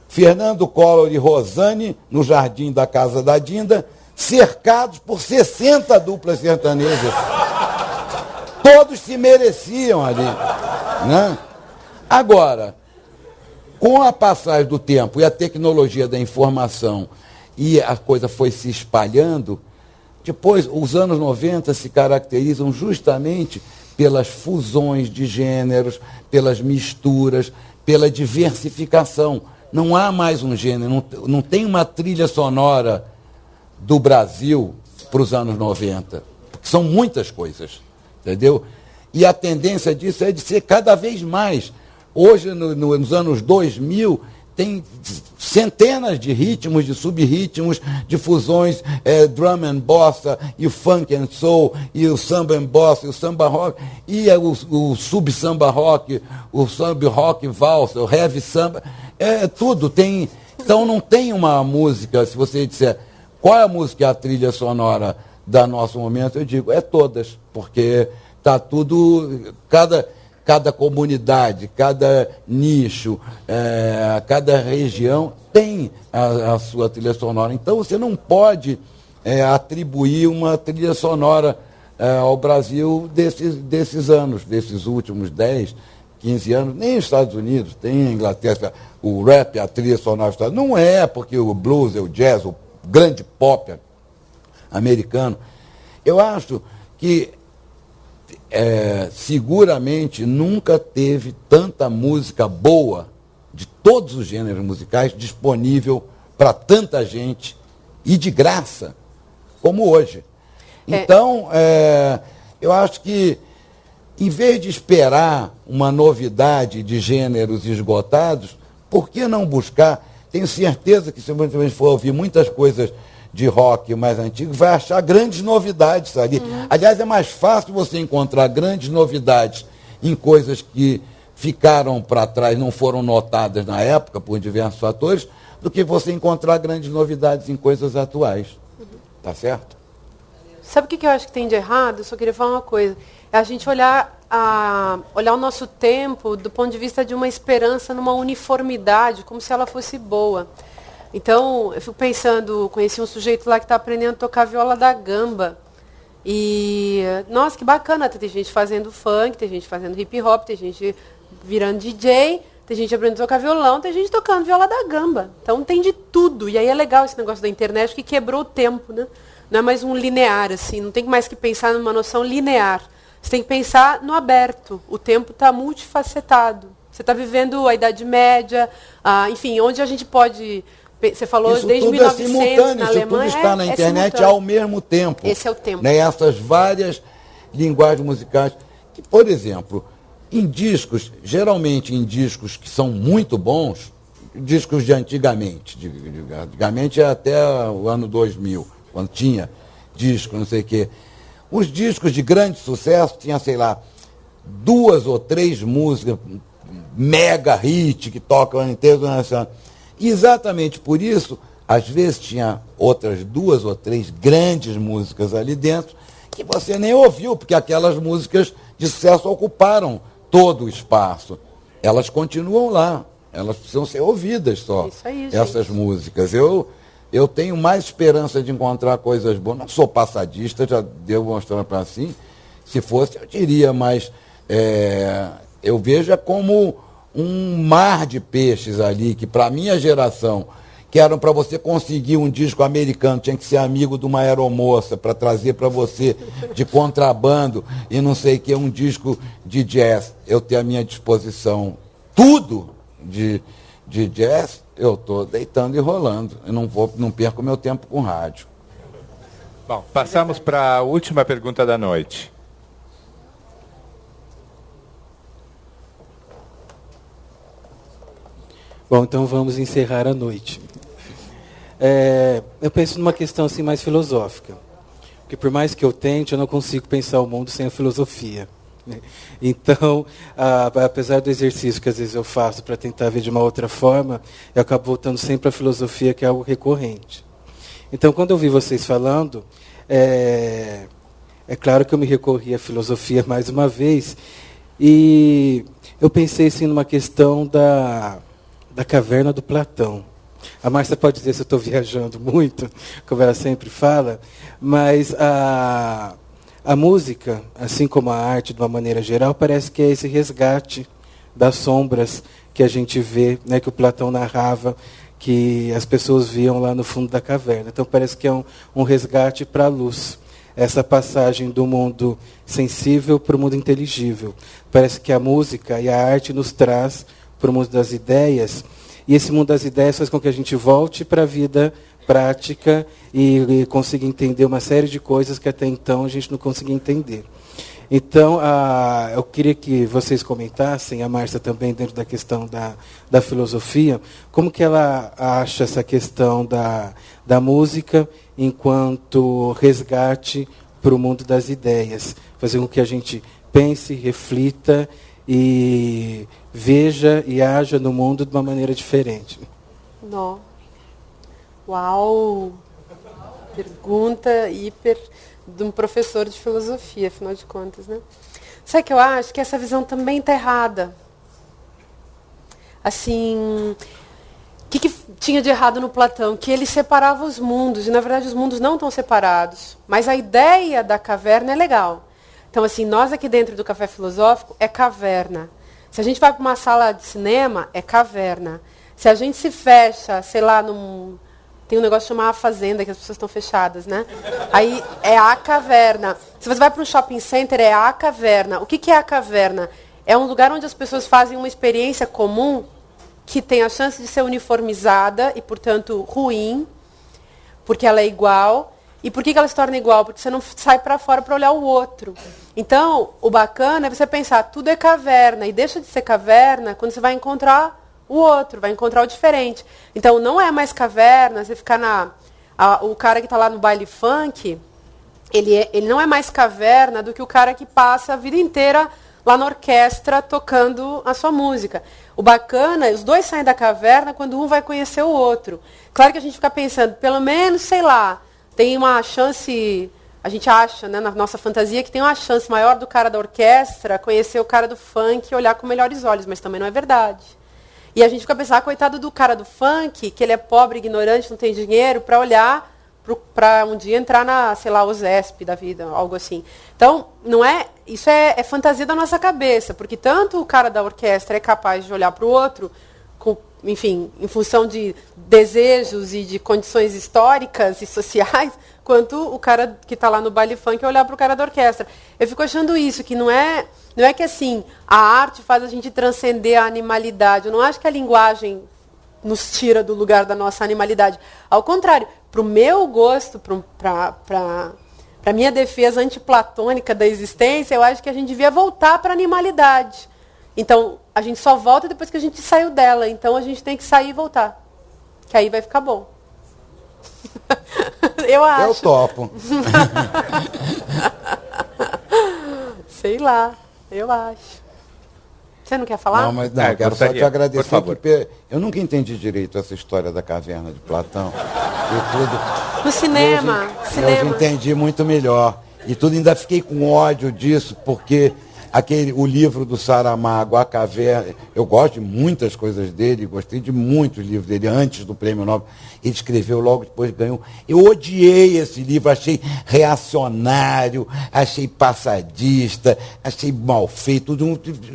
Fernando Collor e Rosane, no jardim da casa da Dinda, cercados por 60 duplas sertanejas. Todos se mereciam ali, né? Agora, com a passagem do tempo e a tecnologia da informação, e a coisa foi se espalhando, depois, os anos 90 se caracterizam justamente pelas fusões de gêneros, pelas misturas, pela diversificação. Não há mais um gênero, não tem uma trilha sonora do Brasil para os anos 90. Porque são muitas coisas, entendeu? E a tendência disso é de ser cada vez mais. Hoje, nos anos 2000, tem centenas de ritmos, de sub-ritmos, de fusões, drum and bossa, e o funk and soul, e o samba and bossa, e o samba rock, e o sub-samba rock, o sub-rock valsa, o heavy samba, tudo tem. Então não tem uma música, se você disser qual é a música, a trilha sonora da nosso momento, eu digo, todas, porque está tudo, cada comunidade, cada nicho, cada região tem a sua trilha sonora. Então você não pode atribuir uma trilha sonora ao Brasil desses anos, desses últimos 10, 15 anos, nem os Estados Unidos, tem a Inglaterra, o rap, a trilha sonora, não é porque o blues, o jazz, o grande pop americano. Eu acho que seguramente nunca teve tanta música boa, de todos os gêneros musicais, disponível para tanta gente e de graça, como hoje. Então, eu acho que, em vez de esperar uma novidade de gêneros esgotados, por que não buscar? Tenho certeza que, se você for ouvir muitas coisas de rock mais antigo, vai achar grandes novidades ali. Aliás, é mais fácil você encontrar grandes novidades em coisas que ficaram para trás, não foram notadas na época por diversos fatores, do que você encontrar grandes novidades em coisas atuais. Tá certo? Sabe o que eu acho que tem de errado? Eu só queria falar uma coisa. É a gente olhar o nosso tempo do ponto de vista de uma esperança numa uniformidade, como se ela fosse boa. Então, eu fico pensando, conheci um sujeito lá que está aprendendo a tocar viola da gamba. E, nossa, que bacana, tem gente fazendo funk, tem gente fazendo hip hop, tem gente virando DJ, tem gente aprendendo a tocar violão, tem gente tocando viola da gamba. Então tem de tudo. E aí é legal esse negócio da internet que quebrou o tempo, né? Não é mais um linear, assim, não tem mais que pensar numa noção linear. Você tem que pensar no aberto. O tempo está multifacetado. Você está vivendo a Idade Média, enfim, onde a gente pode... Você falou isso desde tudo 1900 simultâneo, na isso Alemanha. Tudo está na internet simultâneo. ao mesmo tempo. Esse é o tempo. Né? Essas várias linguagens musicais. Que, por exemplo, em discos, geralmente em discos que são muito bons, discos de antigamente, antigamente até o ano 2000, quando tinha disco, não sei o quê. Os discos de grande sucesso tinha, sei lá, 2 ou 3 músicas, mega hit, que tocam o ano inteiro. E exatamente por isso, às vezes tinha outras 2 ou 3 grandes músicas ali dentro, que você nem ouviu, porque aquelas músicas de sucesso ocuparam todo o espaço. Elas continuam lá, elas precisam ser ouvidas só, isso aí, essas músicas. Eu tenho mais esperança de encontrar coisas boas. Não sou passadista, já devo mostrar para assim. Se fosse, eu diria, mas eu vejo como um mar de peixes ali, que para a minha geração, que eram para você conseguir um disco americano, tinha que ser amigo de uma aeromoça para trazer para você de contrabando e não sei o que, um disco de jazz. Eu tenho à minha disposição tudo de jazz, eu estou deitando e rolando. Eu não perco meu tempo com rádio. Bom, passamos para a última pergunta da noite. Bom, então vamos encerrar a noite. Eu penso numa questão assim mais filosófica, porque por mais que eu tente, eu não consigo pensar o mundo sem a filosofia. Né? Então, apesar do exercício que às vezes eu faço para tentar ver de uma outra forma, eu acabo voltando sempre à filosofia, que é algo recorrente. Então, quando eu vi vocês falando, é claro que eu me recorri à filosofia mais uma vez, e eu pensei assim, numa questão da caverna do Platão. A Márcia pode dizer se eu estou viajando muito, como ela sempre fala, mas a música, assim como a arte de uma maneira geral, parece que é esse resgate das sombras que a gente vê, né, que o Platão narrava, que as pessoas viam lá no fundo da caverna. Então parece que é um resgate para a luz, essa passagem do mundo sensível para o mundo inteligível. Parece que a música e a arte nos traz para o mundo das ideias, e esse mundo das ideias faz com que a gente volte para a vida prática e consiga entender uma série de coisas que até então a gente não conseguia entender. Então, eu queria que vocês comentassem, a Márcia também, dentro da questão da filosofia, como que ela acha essa questão da música enquanto resgate para o mundo das ideias, fazer com que a gente pense, reflita e veja e haja no mundo de uma maneira diferente. Não. Uau! Pergunta hiper de um professor de filosofia, afinal de contas, né? Sabe que eu acho que essa visão também está errada. Assim, o que tinha de errado no Platão? Que ele separava os mundos, e na verdade os mundos não estão separados. Mas a ideia da caverna é legal. Então, assim, nós aqui dentro do Café Filosófico é caverna. Se a gente vai para uma sala de cinema, é caverna. Se a gente se fecha, sei lá, tem um negócio chamado fazenda, que as pessoas estão fechadas, né? Aí é a caverna. Se você vai para um shopping center, é a caverna. O que é a caverna? É um lugar onde as pessoas fazem uma experiência comum que tem a chance de ser uniformizada e, portanto, ruim, porque ela é igual. E por que ela se torna igual? Porque você não sai para fora para olhar o outro. Então, o bacana é você pensar, tudo é caverna, e deixa de ser caverna quando você vai encontrar o outro, vai encontrar o diferente. Então, não é mais caverna, você ficar o cara que está lá no baile funk, ele não é mais caverna do que o cara que passa a vida inteira lá na orquestra tocando a sua música. O bacana, os dois saem da caverna quando um vai conhecer o outro. Claro que a gente fica pensando, pelo menos, sei lá, tem uma chance, a gente acha, né, na nossa fantasia, que tem uma chance maior do cara da orquestra conhecer o cara do funk e olhar com melhores olhos, mas também não é verdade. E a gente fica pensando, coitado do cara do funk, que ele é pobre, ignorante, não tem dinheiro, para olhar, para um dia entrar na, sei lá, USESP da vida, algo assim. Então, não é, isso é fantasia da nossa cabeça, porque tanto o cara da orquestra é capaz de olhar para o outro, enfim, em função de desejos e de condições históricas e sociais, quanto o cara que está lá no baile funk olhar para o cara da orquestra. Eu fico achando isso, que não é que assim, a arte faz a gente transcender a animalidade. Eu não acho que a linguagem nos tira do lugar da nossa animalidade. Ao contrário, para o meu gosto, para a minha defesa antiplatônica da existência, eu acho que a gente devia voltar para a animalidade. Então, a gente só volta depois que a gente saiu dela. Então, a gente tem que sair e voltar. Que aí vai ficar bom. Eu acho. Eu topo. Sei lá, eu acho. Você não quer falar? Não, mas não, eu quero só te agradecer, porque eu nunca entendi direito essa história da caverna de Platão. E tudo. No cinema. Eu entendi muito melhor. E tudo, ainda fiquei com ódio disso, porque o livro do Saramago, A Caverna, eu gosto de muitas coisas dele, gostei de muitos livros dele antes do Prêmio Nobel. Ele escreveu logo depois ganhou. Eu odiei esse livro, achei reacionário, achei passadista, achei mal feito,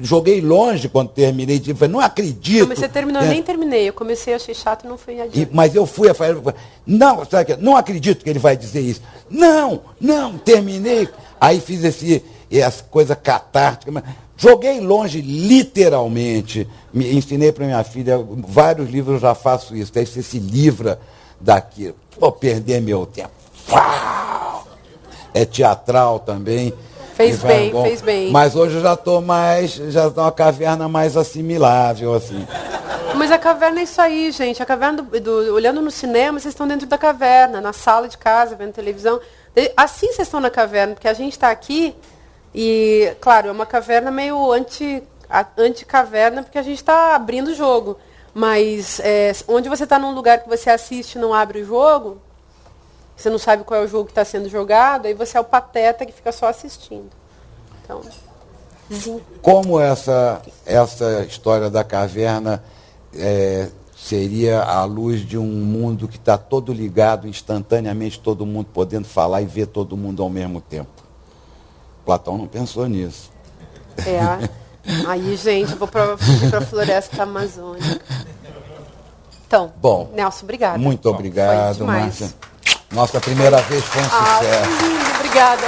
joguei longe quando terminei de não acredito. Não, mas você terminou, eu nem terminei, eu comecei, achei chato e não fui adiante. Mas eu fui a falar, não acredito que ele vai dizer isso. Não, terminei. Aí fiz essa coisa catártica, mas joguei longe, literalmente. Ensinei para minha filha, vários livros eu já faço isso. Aí você se livra daquilo. Vou perder meu tempo. Uau! É teatral também. Fez bem. Mas hoje eu já estou uma caverna mais assimilável, assim. Mas a caverna é isso aí, gente. A caverna, olhando no cinema, vocês estão dentro da caverna, na sala de casa, vendo televisão. Assim vocês estão na caverna, porque a gente está aqui e, claro, é uma caverna meio anti-caverna, porque a gente está abrindo o jogo. Mas onde você está num lugar que você assiste e não abre o jogo, você não sabe qual é o jogo que está sendo jogado, aí você é o pateta que fica só assistindo. Então, como essa história da caverna seria à luz de um mundo que está todo ligado, instantaneamente, todo mundo podendo falar e ver todo mundo ao mesmo tempo. Platão não pensou nisso. Aí, gente, eu vou para a floresta amazônica. Então, bom, Nelson, obrigada. Muito obrigado, Márcia. Nossa primeira vez foi um sucesso. Lindo, obrigada.